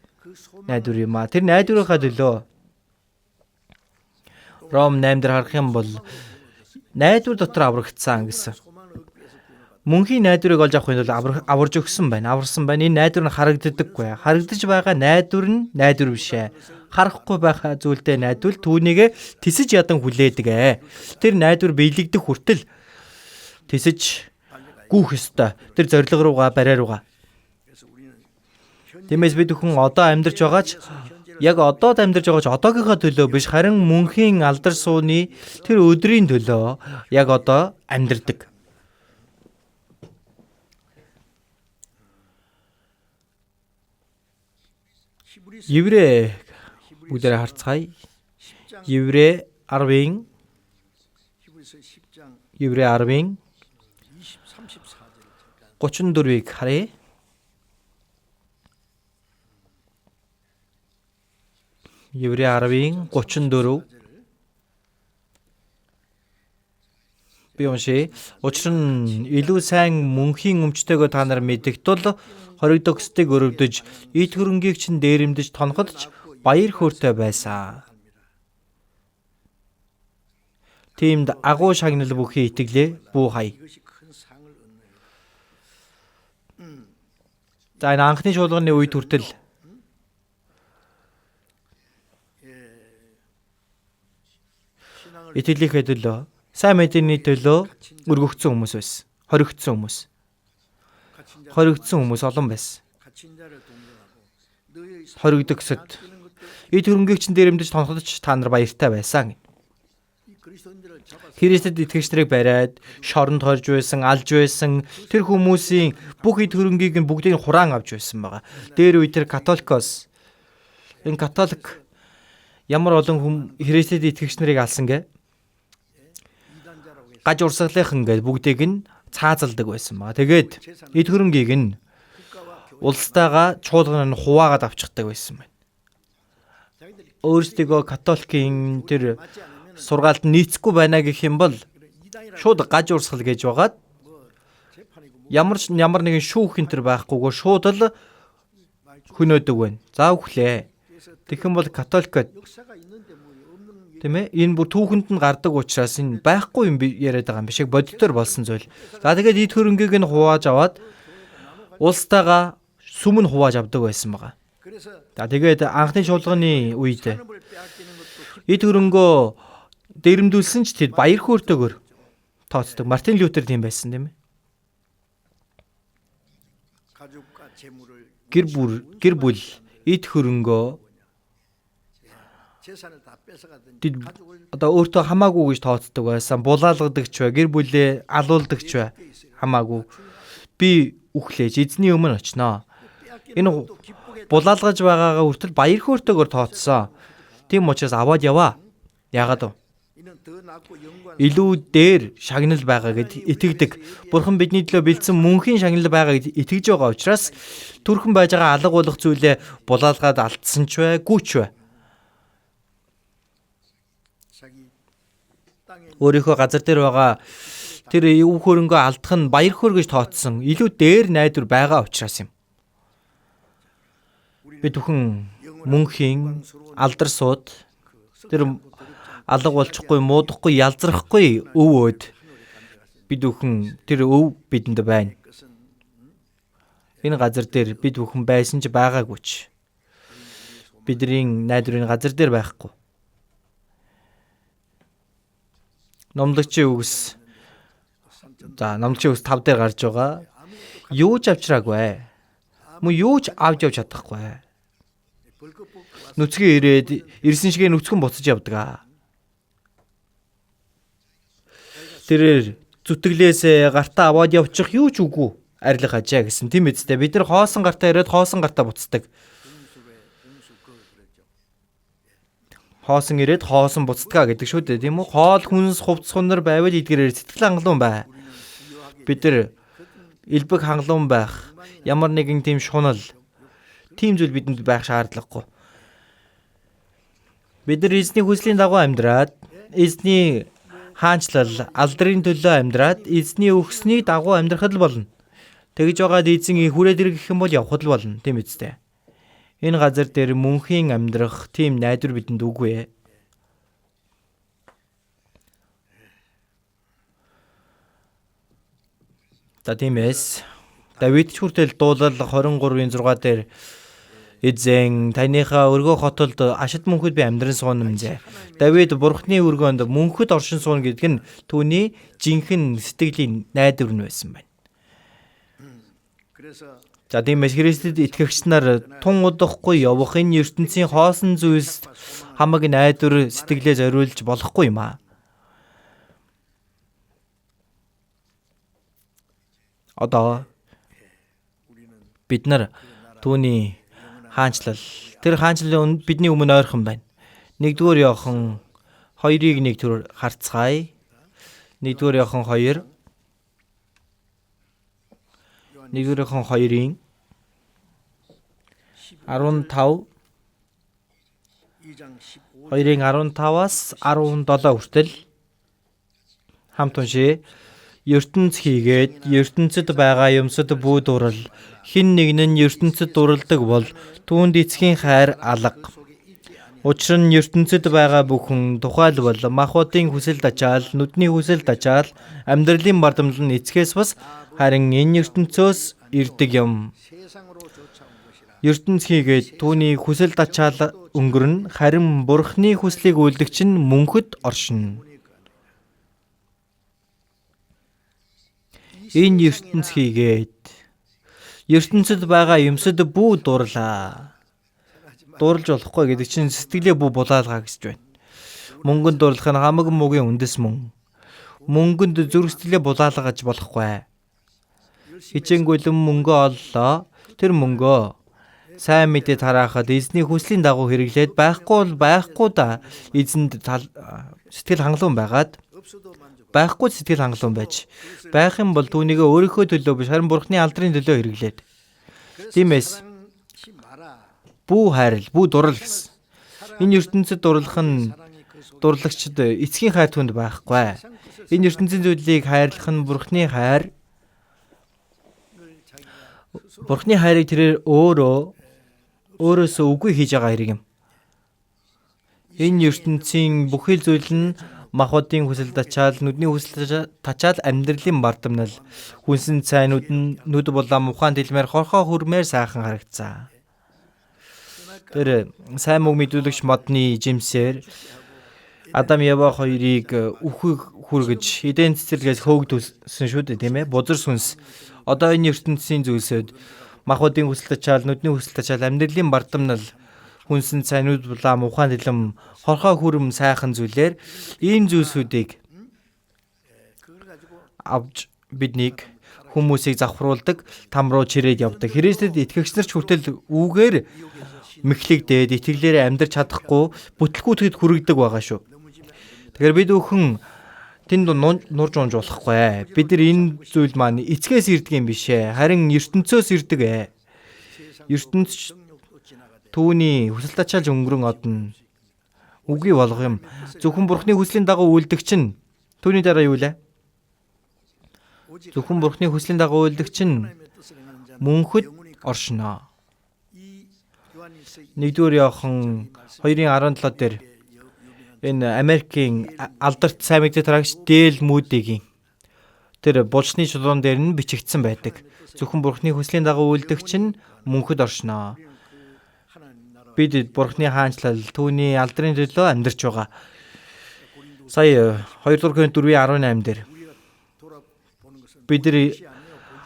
[SPEAKER 1] найдвар юм аа. Тэр найдварынхаа төлөө Ром 8 дээр харах юм бол найдвар дотор аврагдсан гэсэн. Мөнхийн найдварыг олж авахын тулд аварж өгсөн байна. Аварсан байна. Энэ найдвар нь харагддаггүй. Харагдаж байгаа найдвар нь найдвар биш ээ. Харахгүй байгаа зүйлдээ найдвал түүнийг тисэж ядан хүлээдэг. Тэр найдвар биелэгдэх хүртэл тисэж гүүх ёстой. Тэр зориг руугаа бариа руугаа. Тиймээс бид хүн одоо амьдарч байгаач яг одоо амьдарч байгаач одоогийнхоо төлөө биш харин мөнхийн алдар сууны тэр өдрийн төлөө яг одоо амьдардаг. Еврей бүгдээ харцгаая. Еврей 10-ын Еврей 10-ын 34-ийг харъя. Еврей 10-ын 34 би уншия. Учир нь илүү сайн мөнхийн өмчтэйгөө та нар мэдэх тул хоригдогсдыг өрөвдөж, ид хөрөнгийг чинь дээрэмдэж тонходч баяр хөөртэй байсан. Тиймд агуу шагнал бүхий итгэлээ бүү хай. За энэ анхны чуулганы үед хүртэл итгэлийнхээ төлөө, сайн мэдээний төлөө өргөгдсөн хүмүүс байсан. Хоригдсон хүмүүс олон байсан. Хоригдогсод ид хөрөнгийг чинь дээрэмдэж тонходч та нар баяртай байсан. Христэд итгэгч нарыг бариад шоронд хорж байсан, алж байсан. Тэр хүмүүсийн бүх ид хөрөнгийг нь бүгдийг хураан авч байсан байгаа. Дээр үе тэр католикос. Энэ католик ямар олон Христэд итгэгч нарыг алсан гэ? Гаж урсгалынхан гэж бүгдийг нь цаазалдаг байсан байгаа. Тэгээд эд хөрөнгийг нь улстайгаа чуулган нь хуваагаад авчихдаг байсан байна. Өөрсдөө католикийн тэр сургаалд нийцэхгүй байна гэх юм бол шууд гаж урсгал гэж байгаад ямар нэгэн шүүх энэ төр байхгүйгээр шууд л хөнөөдөг байна. За өглөө. Тэгэх юм бол католикод тийм ээ энэ бүр түүхэнд нь гардаг учраас энэ байхгүй юм яриад байгаа юм биш яг бодитоор болсон зүйл. За тэгээд ид хөрөнгийг нь хувааж аваад улстайгаа сүм нь хувааж авдаг байсан байгаа. За тэгээд анхны чуулганы үед ид хөрөнгөө дээрэмдүүлсэн ч тэд баяр хөөртэйгээр тооцдог. Мартин Лютер тийм байсан тийм ээ. Гэр бүл ид хөрөнгөө одоо өөртөө хамаагүй гэж тооцдог байсан. Булаалгадагч бай, гэр бүлээ алуулдагч бай. Хамаагүй. Би үхлээж эзний өмнө очноо. Энэ булаалгаж байгаагаа хүртэл баяр хөөртэйгээр тооцсон. Тийм учраас аваад яваа. Яагаад вэ? Илүү дээр шагнал байгаа гэд итгэдэг. Бурхан бидний төлөө бэлдсэн мөнхийн шагнал байгааг итгэж байгаа учраас түрхэн байж байгаа алга болох зүйлээ булаалгаад алдсан ч бай, гүйч бай. Өөрийнхөө газар дээр байгаа тэр өв хөрөнгөө алдах нь баяр хөөр гэж тооцсон. Илүү дээр найдвар байгаа учраас юм. Бид бүхэн мөнхийн алдар сууд тэр алга болчихгүй, муудахгүй, ялзрахгүй өвөөд бид бүхэн тэр өв бидэнд байна. Энэ газар дээр бид бүхэн байсан ч байгаагүй ч бидний найдварын газар дээр байхгүй. Номлогчийн үгс. За, номлогчийн үгс 5 дээр гарч байгаа. Юу ч авчраагүй. Мөн юу ч авч явж чадахгүй. Нүцгэн ирээд ирсэн шигээ нүцгэн буцаж явдаг. Тэрээр зүтгэлээс гартаа аваад явчих юу ч үгүй. Арилах ажаа гэсэн тийм үстэй. Бид нар хоосон гартаа ирээд хоосон гартаа буцдаг. Хоосон ирээд хоосон буцдгаа гэдэг шүү дээ, тийм үү? Хоол хүнс хувцс хунар байвал эдгээрээр сэтгэл хангалуун бай. Бид нар элбэг хангалуун байх, ямар нэгэн тийм шунал, тийм зүйл бидэнд байх шаардлагагүй. Бид нар эзний хүслийн дагуу амьдраад, эзний хаанчлал, алдрын төлөө амьдраад, эзний өгсний дагуу амьдрахад л болно. Тэгж байгаад эзэн хүрээд ирэх юм бол явхад л болно, тийм үстэй. Энэ газар дээр мөнхийн амьдрах тийм найдвар бидэнд үгүй ээ. За тиймээс Давид ч хүртэл дуулал 23-ийн 6 дээр эзэн таныхаа өргөө хотод ашид мөнхөд би амьдран суунамжээ. Давид Бурхны өргөөнд мөнхөд оршин сууна гэдэг нь түүний жинхэнэ сэтгэлийн найдвар нь байсан байна. За тиймээс Христэд итгэгч нар тун удахгүй явах энэ ертөнцийн хоосон зүйлс хамаг найдвар сэтгэлээ зориулж болохгүй юм аа. Одоо бид нар түүний хаанчлал тэр хаанчлалын бидний өмнө ойрхон байна. 1-р Иохан 2-ыг 1 төр харцгаая. 1-р Иохан 2 1-р Иохан 2-ын 15 2-ын 15-аас 17 хүртэл хамт уншъя. ертөнц хийгээд ертөнцид байгаа юмсад бүү дурал хэн нэг нь ертөнцид дуралдаг бол түүнд эцгийн хайр алга. Учир нь ертөнцид байгаа бүхэн тухайлбал махбодын хүсэл дачаал, нүдний хүсэл дачаал, амьдралын бардамнал нь эцгээс бас харин энэ ертөнцөөс ирдэг юм. ертөнц хийгээд түүний хүсэл дачаал өнгөрнө, харин Бурхны хүслийг үйлдэгч нь мөнхөд оршино. Энэ ертөнц хийгээд ертөнцид байгаа юмсад бүү дурлаа. Дурлж болохгүй гэдэг чинь сэтгэлээ бүү булаалгаа гэж байна. Мөнгөнд дурлах нь хамаг мөгийн үндэс мөн. Мөнгөнд зүрх сэтгэлээ булаалгаж болохгүй. Хичээнгүйлэн мөнгө оллоо. Тэр мөнгөө сайн мэдээ тараахад эзний хүслийн дагуу хэрэглээд байхгүй да эзэнд сэтгэл хангалуун байгаад байхгүй сэтгэл хангалуун байж байх юм бол түүнийг өөрийнхөө төлөө биш харин Бурхны алдрын төлөө хэрэглээд. Тиймээс бүү хайрл, бүү дурлал гэсэн. Энэ ертөнцид дурлах нь дурлагчд эцгийн хайр түнд байхгүй. Энэ ертөнцийн зүйлийг хайрлах нь Бурхны хайр. Бурхны хайрыг тэрээр өөрөөсөө үгүй хийж байгаа хэрэг юм. Энэ ертөнцийн бүхэл зүйл нь махбодын хүсэл дачаал, нүдний хүсэл тачаал, амьдралын бардамнал, хүнсэн цайнууд нь нүд булаан ухаан дэлмээр хорхоо хүрмээр сайхан харагцсан. Тэр сайн мөг мэдүүлэгч модны Жимсээр Адам Ява хоёрыг үхэх хүргэж эден цэцэрлэгээс хөөгдүүлсэн шүү дээ, тийм ээ? Бузар сүнс. Одоо энэ ертөнцийн зүйлсүүд махбодын хүсэл тачаал, нүдний хүсэл тачаал, амьдралын бардамнал, хүнсэн цайнууд булаан ухаан дэлм хорхоо хүрм сайхан зүйлээр ийм зүйлсүүдийг авч биднийг хүмүүсийг завхруулдаг, там руу чирээд явдаг. Христэд итгэгч нар ч хүртэл үүгээр мэхлэгдээд итгэлээрээ амьдарч чадахгүй бүтлгүүтэд хүрэгдэг байгаа шүү. Тэгэхээр бид өхөн тэнд нурж унж болохгүй. Бид нар энэ зүйл маань эцгээс ирдэг юм биш ээ. Харин ертөнцөөс ирдэг ээ. ертөнц түүний хүсэл тачаалж өнгөрөн одно. Үгүй болох юм. Зөвхөн Бурхны хүслийн дагуу үйлдэгч нь түүний дараа юу лээ? Зөвхөн Бурхны хүслийн дагуу үйлдэгч нь мөнхөд оршино. 1-р Иохан 2:17 дээр энэ Америкийн алдарт сайн мэдээ тараагч Дээл Мүүдигийн тэр булчны чулуун дээр нь бичигдсэн байдаг. Зөвхөн Бурхны хүслийн дагуу үйлдэгч нь мөнхөд оршино. Бид Бурхны хаанчлал түүний алдрын төлөө амьдарч байгаа. Сая 2-р Коринт 4:18 дээр бид нар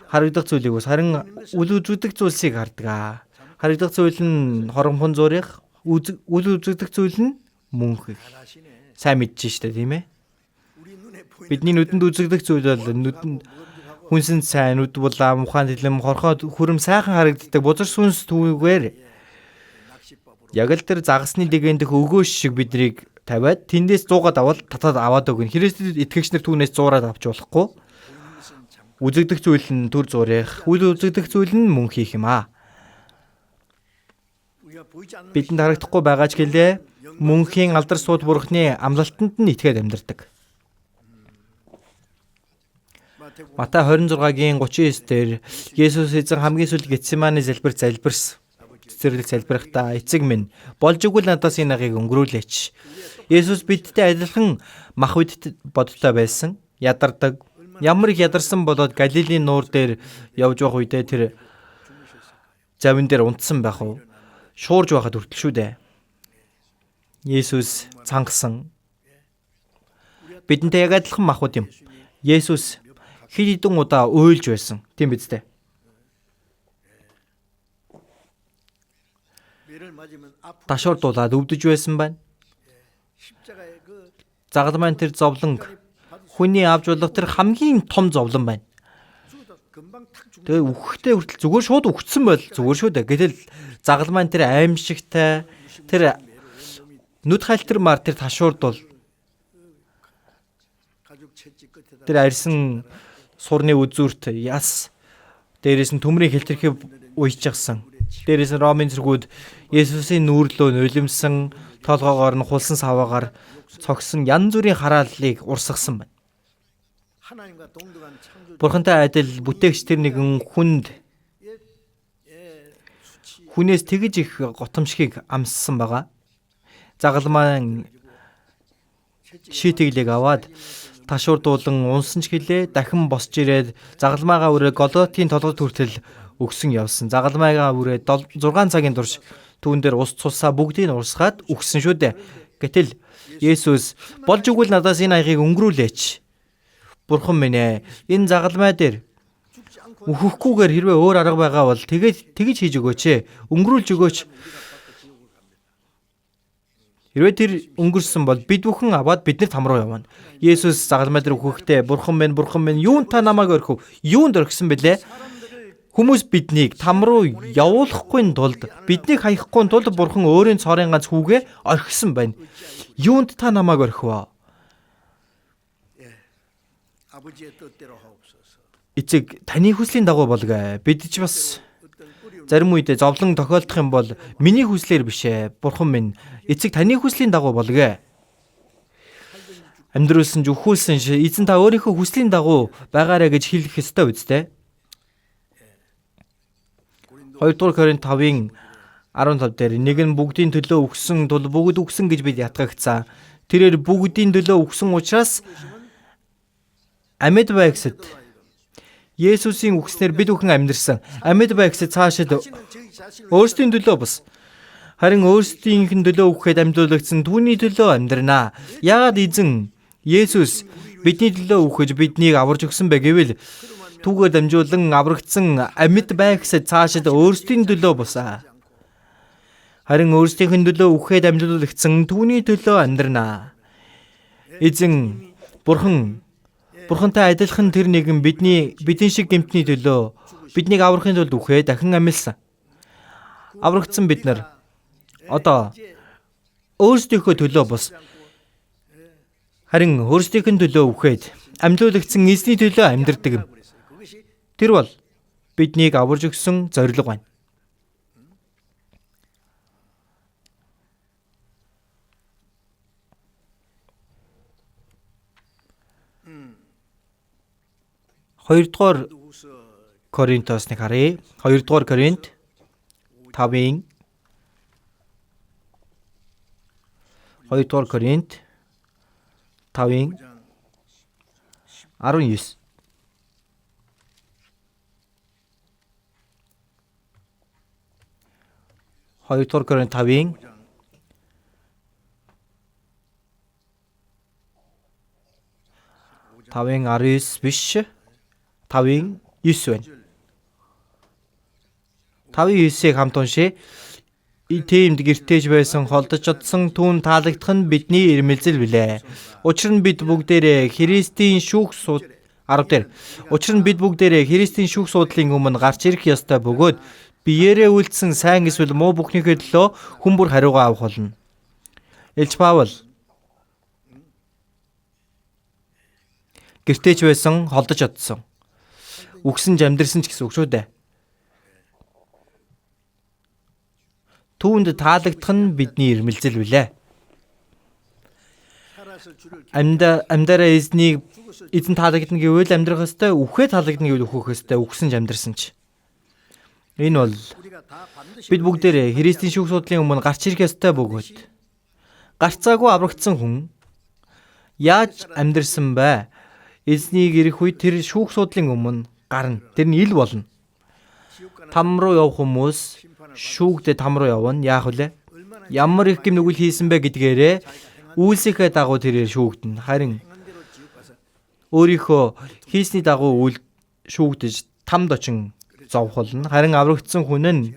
[SPEAKER 1] харагдах зүйлийг бас харин үл үзэгдэх зүйлсийг хардаг. Харагдах зүйл нь хоромхон зурих, үл үзэгдэх зүйл нь мөнх. Сайн мэдэж штэ, тийм ээ? Бидний нүдэнд үзэгдэх зүйл бол нүдэнд хүнсэн сайн, нүд булаан, ухаан дэлгэм, хорхоо хүрм сайхан харагддаг бузар сүнс түүгээр яг л тэр загасны дэгэндх өгөөш шиг биднийг тавиад тэндээс 100-аад аваад татаад аваад өгнө. Христэд итгэгч нар түүнээс 100-аад авч болохгүй. Үзэгдэх зүйл нь төр зурих, үл үзэгдэх зүйл нь мөн хийх юм аа. Бидэнд харагдахгүй байгаа ч гэлээ мөнхийн алдар сууд Бурхны амлалтанд нь итгээд амьдардаг. Матай 26-гийн 39 дээр Есүс эзэн хамгийн сүүл Гетсеманы залбирт залбирсан. Цэцэрлэг залбирахдаа эцэг минь болж игэл надаас энэ агийг өнгөрүүлээч. Есүс бидтэй адилхан мах үдт бодтой байсан. Ядардаг, Ямар их ядарсан болоод Галилийн нуур дээр явж байх үедээ тэр завин дээр унтсан байх уу? Шуурж байхад хүртэл шүү дээ. Есүс цангасан. Бидэнтэй яг адилхан махбод юм. Есүс хэд хэдэн удаа уйлж байсан. Тийм биз дээ. Ташуурдуулаад өвдөж байсан байна. Загалмайн тэр зовлон хүний авч болох тэр хамгийн том зовлон байна. Тэгээ үхэхдээ хүртэл зүгээр шууд үхсэн байл зүгээр шүү дээ. Гэтэл загалмайн тэр аимшигтай тэр нүд хайлтармаар тэр ташуурдвал тэр арьсан сурны үзүүрт яс дээрээс нь төмрийн хэлтэрхий уйчгсан. Дээрээс нь Ромын зэргүүд Есүсийн нүүрлөө нулимсан толгоогоор нь хулсан саваагаар цогсон янз бүрийн харааллыг урсгасан байна. Бурхантай адил бүтээгч тэр нэгэн хүнээс тэгж их готомшгийг амссан байгаа. Загалмайн шийтгэлийг аваад ташуурдуулан унсан ч гэлээ дахин босч ирээд загалмайгаа үрээ Голготын толгойд хүртэл өгсөн явсан. Загалмайгаа үрээ 6 цагийн турш түүн дээр ус цусаа бүгдийг урсгаад өгсөн шүү дээ. Гэтэл Есүс болж өгвөл надаас энэ аягийг өнгөрүүлээч. Бурхан минь ээ, энэ загалмай дээр өөхөхгүйгээр хэрвээ өөр арга байгаа бол тэгж хийж өгөөч ээ. Өнгөрүүлж өгөөч. Хэрвээ тэр өнгөрсөн бол бид бүхэн аваад бид нар там руу явна. Есүс загалмай дээр өөхөхдөө Бурхан минь юунд та намайг орхив? Юунд орхисон бэлээ? Хүмүүс биднийг там руу явуулахгүй тулд биднийг хаяхгүй тулд Бурхан өөрийн цорын ганц хүүгээ орхисон байна. Юунд та намайг орхив? Эцэг таны хүслийн дагуу болгоо. Бид ч бас зарим үедээ зовлон тохиолдох юм бол миний хүслээр биш ээ. Бурхан минь, эцэг таны хүслийн дагуу болгоо. Амьдруулсан ч өхүүлсэн ш эзэн та өөрийнхөө хүслийн дагуу байгаарэ гэж хэлэх ёстой үстэй. 2 дугаар Коринт 5-ын 15 дээр нэг нь бүгдийн төлөө өгсөн тул бүгд өгсөн гэж бид ятгагцсан. Тэрээр бүгдийн төлөө өгсөн учраас амьд байгсад Есүсийн үгснээр бид бүхэн амьдэрсэн. Амьд байгсад цаашид өөрсдийн төлөө бас харин өөрсдийнхэн төлөө өгөхэд амьдуулагдсан түүний төлөө амьдрнаа. Яагаад эзэн Есүс бидний төлөө өгөж биднийг аварж өгсөн бэ гэвэл түүгээр дамжуулан аврагдсан амьд байгсад цаашид өөрсдийн төлөө бусаа. Харин өөрсдийнхэн төлөө өгөхэд амьдуулагдсан түүний төлөө амьдрнаа. Эзэн Бурхантай адилхан тэр нэгэн бидний шиг гэмтний төлөө биднийг аврахын тулд үхээ дахин амьлсан. Аврагдсан бид нар одоо өөрсдийнхөө төлөө бус харин өөрсдийнхэн төлөө үхээд амьлуулагдсан эзний төлөө амьдардаг юм. Тэр бол биднийг аварж өгсөн зориг байна. Хоёрдугаар Коринтоос нэг харъя. 2 дугаар Коринт 5-ын 2 дугаар Коринт 5-ын 19. Хоёрдугаар Коринт 5-ын 19 биш 5-ын 9 байна. 5-9-ийг хамт уншъя. Тиймд гэртээж байсан холдож чадсан түүн таалагдах нь бидний ирмэлзэл билээ. Учир нь бид бүгдээрээ Христийн шүүх 10 дээр. Учир нь бид бүгдээрээ Христийн шүүх суудлын өмнө гарч ирэх ёстой бөгөөд биеэрээ үлдсэн сайн эсвэл муу бүхнийхээ төлөө хүмүүр хариугаа авах болно. Илж Паул гэртээж байсан холдож чадсан. Үгсэн амьдэрсэн ч гэсэн үг шүү дээ. Түүнд таалагдах нь бидний ирмэлзэл билээ. Амьдараа эзэн таалагдана гэвэл амьдрах ёстой, үхээ таалагдана гэвэл үхэх ёстой, үгсэн амьдэрсэн ч. Энэ бол бид бүгдээрээ Христийн шүүх судлын өмнө гарч ирэх ёстой бөгөөд гарцаагүй аврагдсан хүн яаж амьдэрсэн бэ? Эзнийг ирэх үед тэр шүүх судлын өмнө гарна. Тэр нь ил болно. Там руу явах хүмүүс шүүгдээ там руу явна. Яах вэ? Ямар их гэм нүгэл хийсэн бэ гэдгээрээ үйлсийнхээ дагуу тэрээр шүүгдэнэ. Харин өөрийнхөө хийсний дагуу үйл шүүгдэж тамд очин зовх болно. Харин аврагдсан хүн нь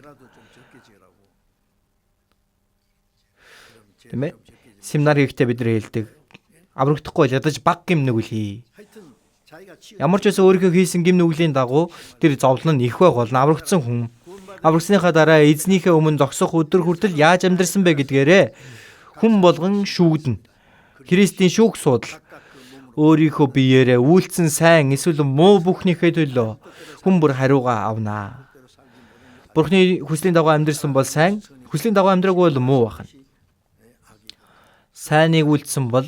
[SPEAKER 1] тийм ээ. Семинар хийхдээ бид нар хэлдэг. Аврагдахгүй л ядаж баг гэм нүгэл хий. Ямар ч байсан өөрийнхөө хийсэн гэм нүглийн дагуу тэр зовлон нь их байх болно. Аврагдсан хүн аврагсныхаа дараа эзнийхээ өмнө зогсох өдөр хүртэл яаж амьдарсан бэ гэдгээрээ хүн болгон шүүгдэнэ. Христийн шүүх судал өөрийнхөө биеэрээ үйлцэн сайн эсвэл муу бүхнийхээ төлөө хүн бүр хариугаа авнаа. Бурхны хүслийн дагуу амьдарсан бол сайн, хүслийн дагуу амьдраагүй бол муу байна. Сайныг үйлдсэн бол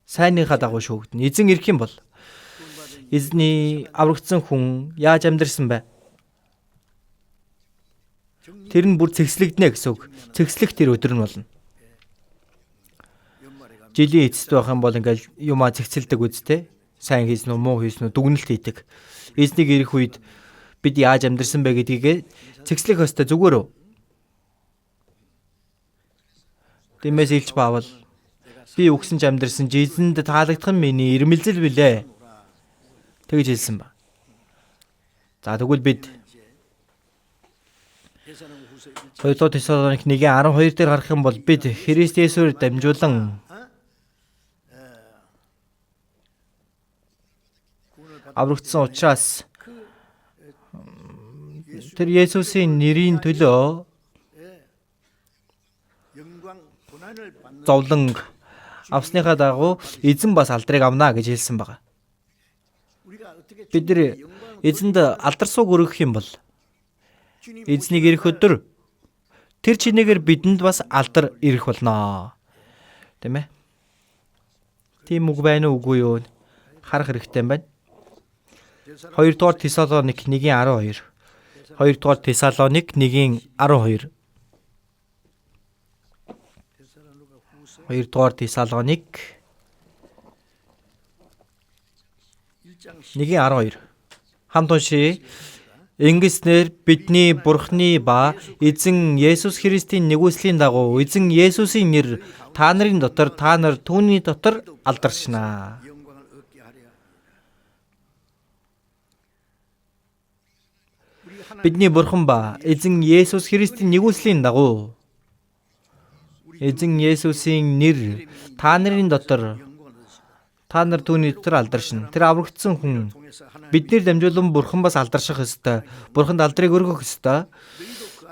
[SPEAKER 1] сайныхаа дагуу шүүгдэнэ. Эзэн ирэх юм бол эзний аврагдсан хүн яаж амьдарсан бэ? Тэр нь бүр цэгцлэгдэнэ гэсэн үг. Цэгцлэх тэр өдөр нь болно. Жилийн эцэст байх юм бол ингээл юмаа цэгцэлдэг үстэй. Сайн хийсэн үү, муу хийсэн үү, дүгнэлт хийдэг. Эзнийг ирэх үед бид яаж амьдарсан бэ гэдгийг цэгцлэх ёстой зүгээр үү? Тиймээс Илч Паул би үгсэн ч амьдарсан ч эзэнд таалагдах нь миний ирмэлзэл билээ. Тэгж хэлсэн ба. За тэгвэл бид 2 Тесалоник 1:12 дээр харах юм бол бид Христ Есүсээр дамжуулан аврагдсан учраас тэр Есүсийн нэрийн төлөө зовлон авсныхаа дагуу эзэн бас алдрыг авна гэж хэлсэн байна. Бид нар эзэнд алдар суг өргөх юм бол эзнийг ирэх өдөр тэр чинээгээр бидэнд бас алдар ирэх болно. Тийм ээ? Тийм үг байна уу үгүй юу? Харах хэрэгтэй байна. 2 дугаар Тесалоник 1:12. 2 дугаар Тесалоник 1:12. 2 дугаар Тесалоник 1:12. Хамт уншия. Ингэснээр бидний Бурхны ба эзэн Есүс Христийн нэгүслийн дагуу эзэн Есүсийн нэр та нарын дотор, та нар түүний дотор алдаршнаа. Бидний Бурхан ба эзэн Есүс Христийн нэгүслийн дагуу эзэн Есүсийн нэр та нарын дотор, та нар түүний дотор алдаршна. Тэр аврагдсан хүн биднэр дамжуулан Бурхан бас алдарших ёстой. Бурханд алдрыг өргөх ёстой.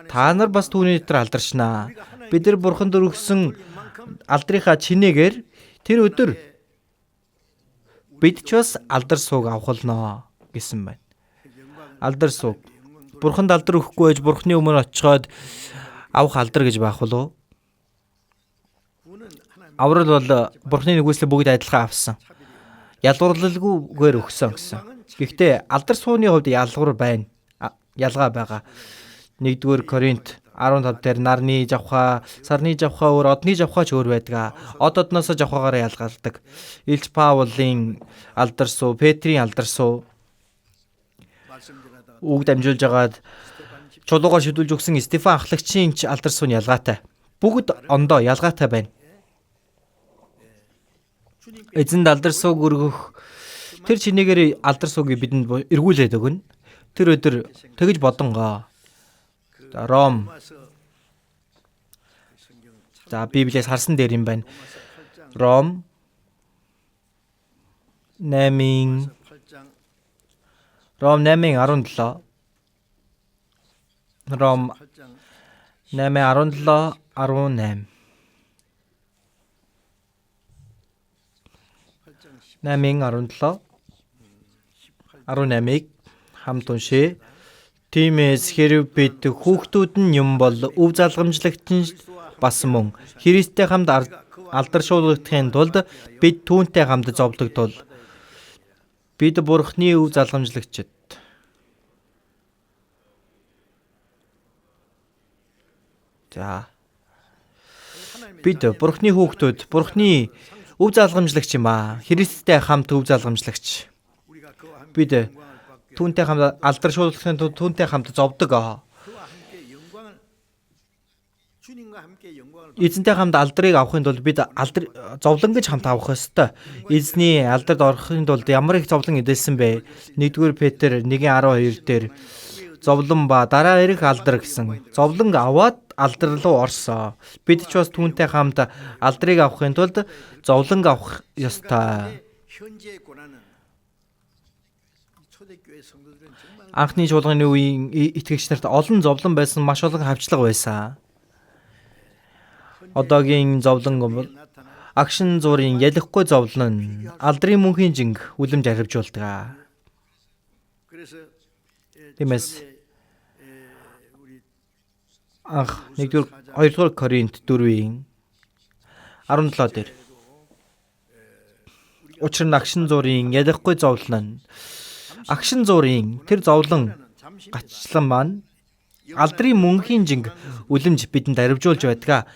[SPEAKER 1] Та нар бас түүний дотор алдаршнаа. Бид нар Бурханд өргөсөн алдрынхаа чинээгээр тэр өдөр бид ч бас алдар сууг авах болно гэсэн байна. Алдар сууг. Бурханд алдар өгөхгүй байж Бурханы өмнө очиход авах алдар гэж байх болов уу? Аврал бол Бурханы нэгүслийг бүгд адилхан авсан. Ялгуурлалгүйгээр өгсөн гэсэн. Гэхдээ алдар сууны хувьд ялгуур байна. Ялгаа байгаа. 1-р Коринт 15 дээр нарны жавхаа, сарны жавхаа өөр, одны жавхаа ч өөр байдаг. Од одноос жавхаагаараа ялгардаг. Илч Паулын алдар суу, Петрийн алдар суу үг дамжуулж агаад чулуугаар шүдүүлж өгсөн Стефан ахлагчийн ч алдар суу нь ялгаатай. Бүгд ондоо ялгаатай байна. Эзэнд алдар сууг өргөх тэр чинээгээр алдар суугийг бидэнд эргүүлээд өгнө. Тэр өдөр тэгж бодонгоо. Ром. За Библиэс харсан дээр юм байна. Ром 8-17. Ром 8:17. Ром 8:17-18. 8:17-18-ыг хамт уншъя. Тиймээс хэрв бид хүүхдүүд нь юм бол өв залгамжлагч бас мөн Христтэй хамт алдаршуулгахын тулд бид түүнтэй хамт зовлогдвол бид Бурхны өв залгамжлагчд. За бид Бурхны хүүхдүүд, Бурхны өв залгамжлагч юм аа. Христтэй хамт өв залгамжлагч. Бид түүнтэй хамт алдаршуулахын тулд түүнтэй хамт зовдөг. Эзэнтэй хамт алдрыг авахын тулд бид зовлон гэж хамт авах ёстой. Эзний алдарт орохын тулд ямар их зовлон эдэлсэн бэ? 1-р Петр 1:12 дээр зовлон ба дараа ирэх алдар гэсэн. Зовлон аваад алдар руу орсоо. Бид ч бас түүнтэй хамт алдрыг авахын тулд зовлон авах ёстой. Анхны чуулганы үеийн итгэгч нарт олон зовлон байсан, маш олон хавчлага байсан. Одоогийн зовлон бол агшин зуурын ялихгүй зовлон, алдрын мөнхийн жинг үлэмж архивжуулдаг. Тиймээс анх 2-р Коринт 4-ийн 17 дээр учир нь агшин зуурын ялихгүй зовлон нь агшин зуурын тэр зовлон гачлан маань алдрын мөнхийн жинг үлэмж бидэнд архивжуулж байдаг.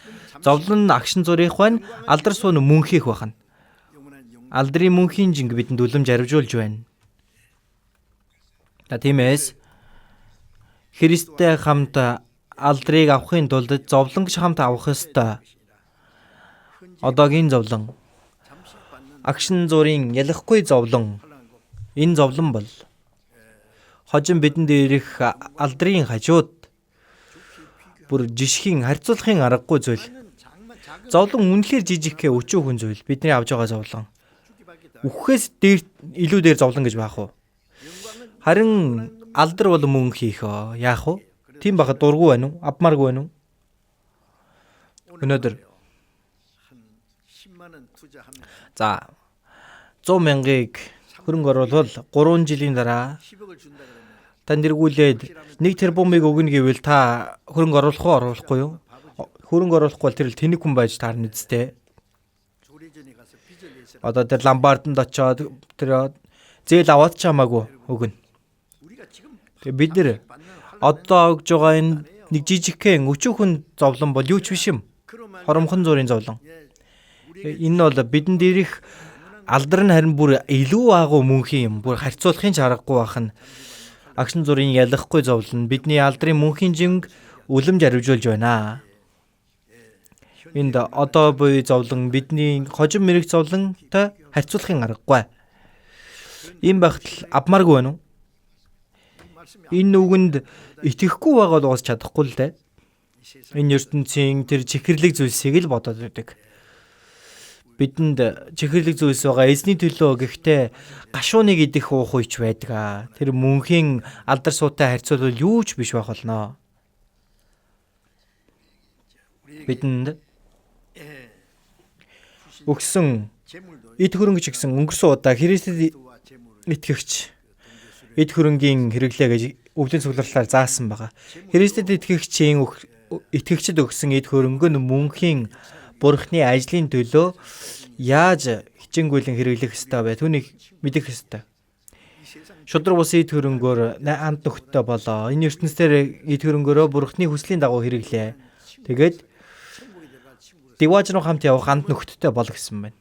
[SPEAKER 1] Зовлон нь агшин зуурих байна, алдар суун мөнхийх байна. Алдрын мөнхийн жинг бидэнд үлэмж архивжуулж байна. Тиймээс Христтэй хамт алдрыг авахын тулд зовлон гэж хамт авах ёстой. Одоогийн зовлон агшин зуурын ялихгүй зовлон. Энэ зовлон бол хожим бидэнд ирэх алдрын хажууд бүр жишхийн харьцуулахын аргагүй зүйл. Зовлон үнэхээр жижигхээ өчүүхэн зүйл. Бидний авж байгаа зовлон. Үхээс илүү дээр зовлон гэж байх уу? Харин алдар бол мөн хийх оо. Яах вэ? Тийм баха дургу байна уу? Авмааргүй байна уу? Өнөөдөр 100,000-ыг хөрөнгө оруулбал 3 жилийн дараа танд эргүүлээд 1 тэрбумыг өгнө гэвэл та хөрөнгө оруулах уу, оруулахгүй юу? Хөрөнгө оруулахгүй бол тэр л тэнэг хүн байж таарна үсттэй. Одоо тэр ламбарданд очоод тэр зээл аваад ч хамаагүй өгнө. Тэгээ бид нэр одоо өгж байгаа энэ нэг жижигхэн өчүүхэн зовлон бол юу ч биш юм. Хоромхон зуурын зовлон. Энэ бол бидэнд ирэх алдар нь харин бүр илүү агуу мөнхийн юм. Бүр харьцуулахын ч аргагүй байх нь. Агшин зуурын ялахгүй зовлон бидний алдрын мөнхийн жинг үлэмж архивжуулж байна. Энд одоо буй зовлон бидний хожим мэрэг зовлонтой харьцуулахын аргагүй. Ийм багтал авмааргүй байна уу? Энэ үгэнд итгэхгүй байгаа бол уус чадахгүй л дээ. Энэ ертөнцийн тэр чихэрлэг зүйлсийг л бодоод байдаг. Бидэнд чихэрлэг зүйлс байгаа эзний төлөө гэхдээ гашууныг идэх уух үеч байдаг. Тэр мөнхийн алдар суутай харьцуулбал юу ч биш байх болно. Бидэнд өгсөн эд хөрөнгө ч гэсэн өнгөрсөн удаа Христэд итгэгч эд хөрөнгийн хэрэглээ гэж өвлийн цугларлаар заасан байгаа. Христэд итгэгчд өгсөн эд хөрөнгө нь мөнхийн Бурхны ажлын төлөө яаж хичээнгүйлэн хэрэглэх ёстой вэ? Түүнийг мэдэх ёстой. Шудраг ус эд хөрөнгөөр анд нөхдөд болоо. Энэ ертөнцийн эд хөрөнгөөрөө Бурхны хүслийн дагуу хэрэглээ. Тэгээд дивааж руу хамт явах анд нөхдөд бол гэсэн байна.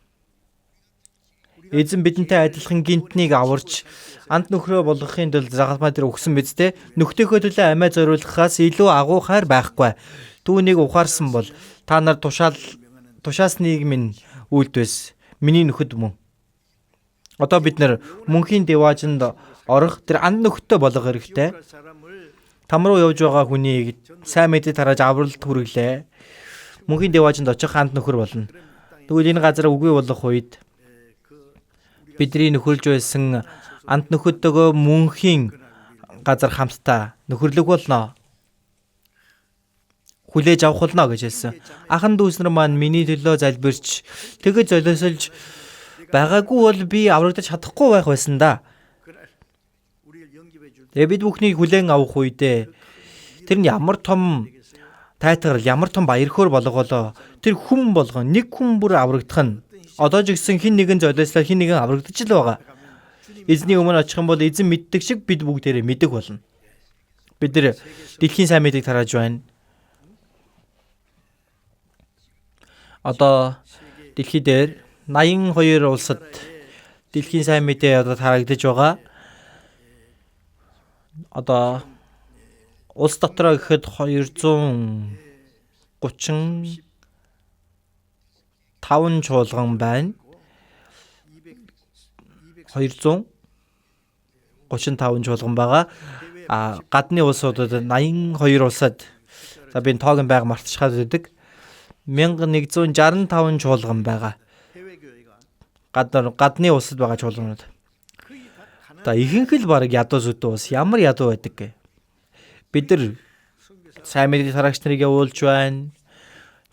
[SPEAKER 1] Эзэн бидэнтэй адилхан гинтнийг аварч анд нөхрөө болгохын тулд загалмай дээр өгсөн биз дээ. Нөхдийнхөө төлөө амиа зориулахаас илүү агуухаар байхгүй. Түүнийг ухаарсан бол та нар тушаасныг минь үйлдвэс. Миний нөхөд мөн. Одоо бид нар мөнхийн диваажинд орох тэр анд нөхдөд болгох хэрэгтэй. Там руу явж байгаа хүнийг сайн мэдээ тарааж авралт хүргэлээ. Мөнхийн диваажинд очих анд нөхөр болно. Тэгвэл энэ газар үгүй болох үед бидний нөхөрлж байсан анд нөхөдөө мөнхийн газар хамтдаа нөхөрлөг болно. Хүлээж авах болно гэж хэлсэн. Ахан дүүснэр маань миний төлөө залбирч тэгэж золиослж байгаагүй бол би аврагдаж чадахгүй байх байсан да. Тэгээ бид бүхнийг хүлээн авах үедээ тэр нь ямар том тайтгарл, ямар том баярхөр болгоолоо. Тэр хүн болгон нэг хүн бүр аврагдах нь одоо ч гэсэн хин нэгэн золиослоо хин нэгэн аврагдаж л байгаа. Эзний өмнө очих юм бол эзэн мэддэг шиг бид бүгдээрээ мэддэг болно. Бид нэр дэлхийн сайн мэдээг тарааж байна. Одоо дэлхий дээр 82 улсад дэлхийн сайн мэдээ одоо тараагдаж байгаа. Одоо улс дотроо гэхэд 235 чуулган байна. 235 чуулган байгаа. Гадны улсуудад 82 улсад за би тоог байг мартчихад байдаг. 1165 чуулган байгаа. Гадны улсад байгаа чуулганууд. За ихэнх л баг ядуу зүтүү ус. Ямар ядуу байдаг гэ. Бид нар сайн мэдээ тараагч нарыг явуулж байна.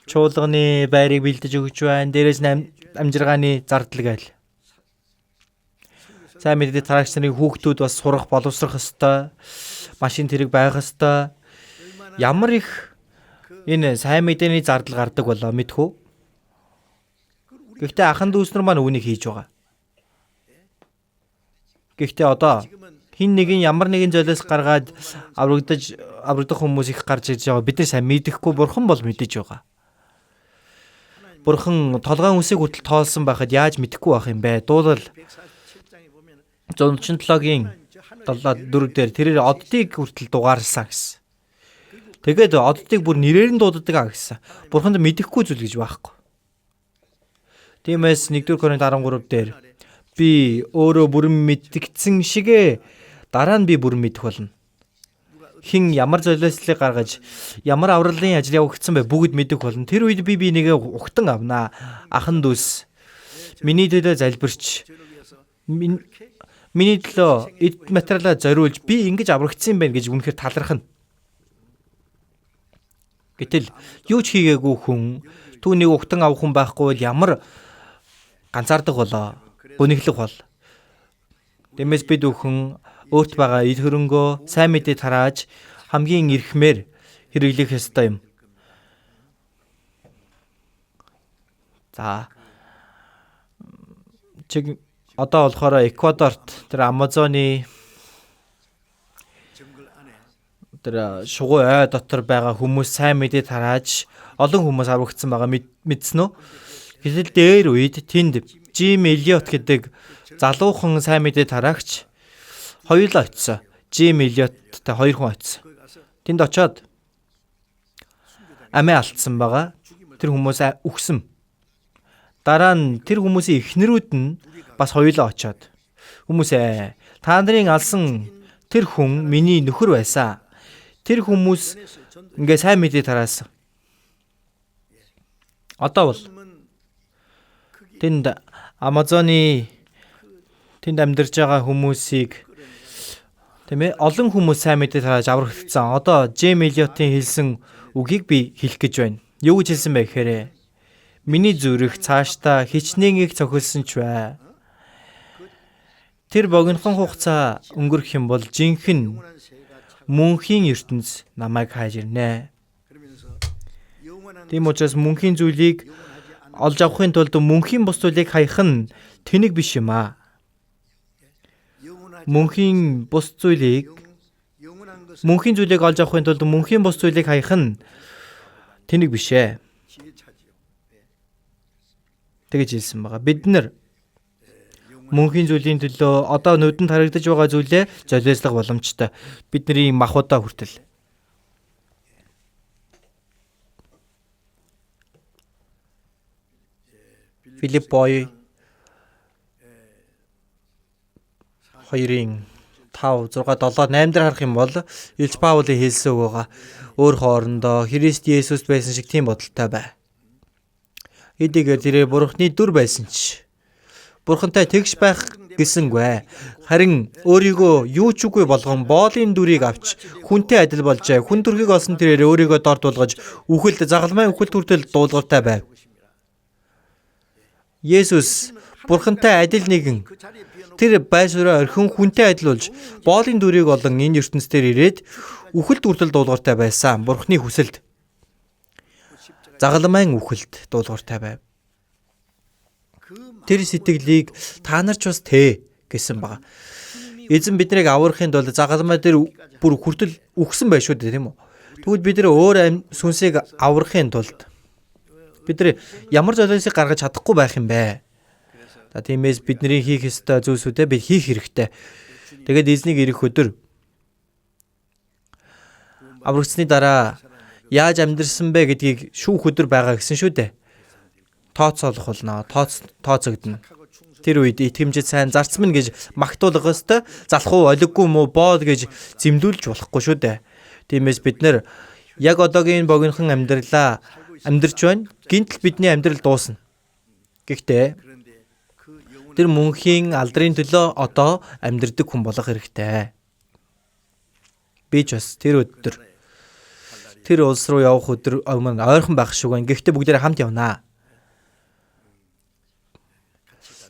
[SPEAKER 1] Чуулганы байрыг бэлдэж өгч байна. Дээрээс нь амжиргааны зардал гээл. Сайн мэдээ тараагч нарын хүүхдүүд бас сурах, боловсрох ёстой. Машин тэрэг байх ёстой. Ямар их энэ сайн мэдээний зардал гардаг болоо мэдхүү. Гэхдээ ахын дүүснэр маань үүнийг хийж байгаа. Гэхдээ одоо хин нэгэн ямар нэгэн золиос гаргаад аврагдах хүмүүс их гарч ирж байгаа. Бид нар сайн мэдэхгүй, бурхан бол мэдэж байгаа. Бурхан толгойн үсийг хүртэл тоолсон байхад яаж мэдэхгүй байх юм бэ? Дуулал 147-гийн 7-4 дээр тэрээр оддыг хүртэл дугаарлсан гэсэн. Тэгээд оддыг бүр нэрээр нь дууддаг гэсэн. Бурханд мэдэхгүй зүйл гэж байхгүй. Тиймээс 1-р Коринт 13 дээр би өөрөө бүрэн мэдгдсэн шигэ дараа нь би бүрэн мэдэх болно. Хин ямар золиослыг гаргаж ямар авралын ажил явагдсан бэ бүгд мэдэх болно. Тэр үед би нэгэ ухтан авнаа. Ахан дүүс миний төлөө залбирч миний төлөө эд материалаа зориулж би ингэж аврагдсан байх гэж үнэхээр талархна. Гэтэл юу ч хийгээгүй хүн түүнийг ухтан авах хүн байхгүй бол ямар ганцаардаг болоо. Бүнэглэг бол. Тиймээс бид бүхэн өөрт байгаа эд хөрөнгөө сайн мэдээ тарааж хамгийн эрхмээр хэрэглэх ёстой юм. За чиг одоо болохоор Эквадорт тэр Амазоны тэр шугуу ой дотор байгаа хүмүүс сайн мэдээ тарааж олон хүмүүс аврагдсан байгаа мэдсэн үү? Гэтэл дээр үед тэнд Jim Elliot гэдэг залуухан сайн мэдээ тараагч хоёулаа очсон. Jim Elliotтай хоёр хүн очсон. Тэнд очоод амиа алдсан байгаа. Тэр хүмүүс үхсэн. Дараа нь тэр хүмүүсийн эхнэрүүд нь бас хоёулаа очоод хүмүүсээ та нарын алсан тэр хүн миний нөхөр байсан. Тэр хүмүүс ингээ сайн мэдээ тараасан. Одоо бол тэнд Амазоны тэнд амьдарч байгаа хүмүүсийг тийм ээ олон хүмүүс сайн мэдээ тарааж аврагдсан. Одоо Jim Elliot-ийн хэлсэн үгийг би хэлэх гэж байна. Юу гэж хэлсэн бэ гэхээр миний зүрх цаашдаа хичнээн их цохилсон ч бай. Тэр богинохон хугацаа өнгөрөх юм бол жинхэнэ мөнхийн ертөнц намайг хайж ирнэ. Тийм учраас мөнхийн зүйлийг олж авахын тулд мөнхийн бус зүйлийг хаях нь тэнэг биш юм аа. Мөнхийн зүйлийг олж авахын тулд мөнхийн бус зүйлийг хаях нь тэнэг биш ээ. Тэгэж хэлсэн байгаа. Бид нар мөнхийн зүйлийн төлөө одоо нүдэнд харагдаж байгаа зүйлээ золиослох боломжтой. Бидний махуудаа хүртэл. Филиппой 2-ын 5, 6, 7, 8 дээр харах юм бол Илж Паулийн хэлсэн үг байгаа. Өөр хоорондоо Христ Есүст байсан шиг тийм бодолтой бай. Эдгээр тэрээр Бурхны дүр байсан ч Бурхантай тэгш байх гэсэнгүй. Харин өөрийгөө юу ч үгүй болгон боолын дүрийг авч хүнтэй адил болжээ. Хүн төрхийг олсон тэрээр өөрийгөө дорд болгож үхэлд загалмай үхэлд хүртэл дуулууртай байв. Есүс Бурхантай адил нэгэн тэр байшураа орхин хүнтэй адил болж боолын дүрийг олон энэ ертөнцийн ирээд үхэлд хүртэл дуулууртай байсан. Бурхны хүсэлд загалмайн үхэлд дуулууртай байв. Тэр сэтгэлийг та нар ч бас тээ гэсэн байгаа. Эзэн биднийг аврахын тулд загалмай дээр бүр хүртэл үхсэн байх шүү дээ, тийм үү? Тэгвэл бид нар өөр сүнсийг аврахын тулд бид нар ямар золиосыг гаргаж чадахгүй байх юм бэ? За тиймээс бидний хийх ёстой зүйлсүүдээ бид хийх хэрэгтэй. Тэгээд эзнийг ирэх өдөр аврагдсны дараа яаж амьдрсан бэ гэдгийг шүүх өдөр байгаа гэсэн шүү дээ. Тооцоолох болно. Тооцогдно. Тэр үед итгэмжид сайн зарцман гэж магтуулах ёстой. Залах уу, олиггүй мүү, боод гэж зэмлүүлж болохгүй шүү дээ. Тиймээс бид нэр яг одоогийн богинохон амьдралаа амьдарч байна. Гинтл бидний амьдрал дуусна. Гэхдээ тэр мөнхийн алдрын төлөө одоо амьдардаг хүн болох хэрэгтэй. Би ч бас тэр өдөр тэр улс руу явах өдөр ойрхон байх шиг байна. Гэхдээ бүгдээрээ хамт явнаа.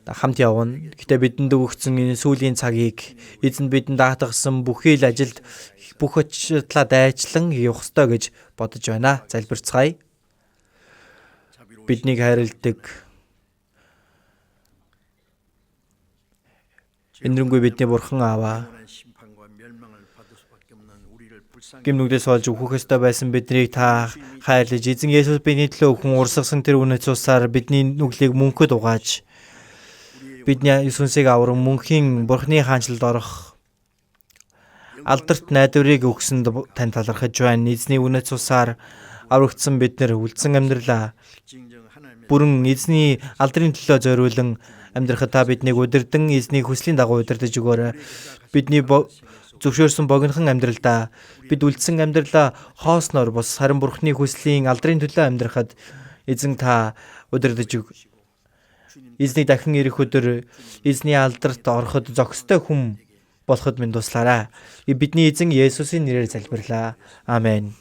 [SPEAKER 1] Хамт явна. Гэхдээ бидэнд өгсөн энэ сүүлийн цагийг эзэнд бидэнд даатгсан бүхий л ажилд бүх очлаа дайчлан явах ёстой гэж бодож байна. Залбирцгаая. Биднийг хайрладаг энэрэнгүй бидний бурхан Аава, гимнүгдээс олж өгөх ёстой байсан биднийг та хайрлаж, эзэн Есүс бидний төлөө хүн урсгасан тэр үнэт цусаар бидний нүглийг мөнхөд угааж, бидний сүнсийг авран мөнхийн бурханы хаанчлалд орох алдарт найдварыг өгсөнд тань талархаж байна. Эзний үнэт цусаар аврагдсан бид нар үлдсэн амьдралаа бүрэн эзний алдрын төлөө зориулан амьдрахад та биднийг удирдан эзний хүслийн дагуу удирдах өгөөрэй. Бидний зөвшөөрсөн богинохон амьдралдаа бид үлдсэн амьдралаа хоосноор бос харин бурхны хүслийн алдрын төлөө амьдрахад эзэн та удирдах өг. Эзний дахин ирэх өдөр эзний алдарт ороход зохистой хүн болоход минь туслаарай. Бидний эзэн Есүсийн нэрээр залбирлаа. Амен.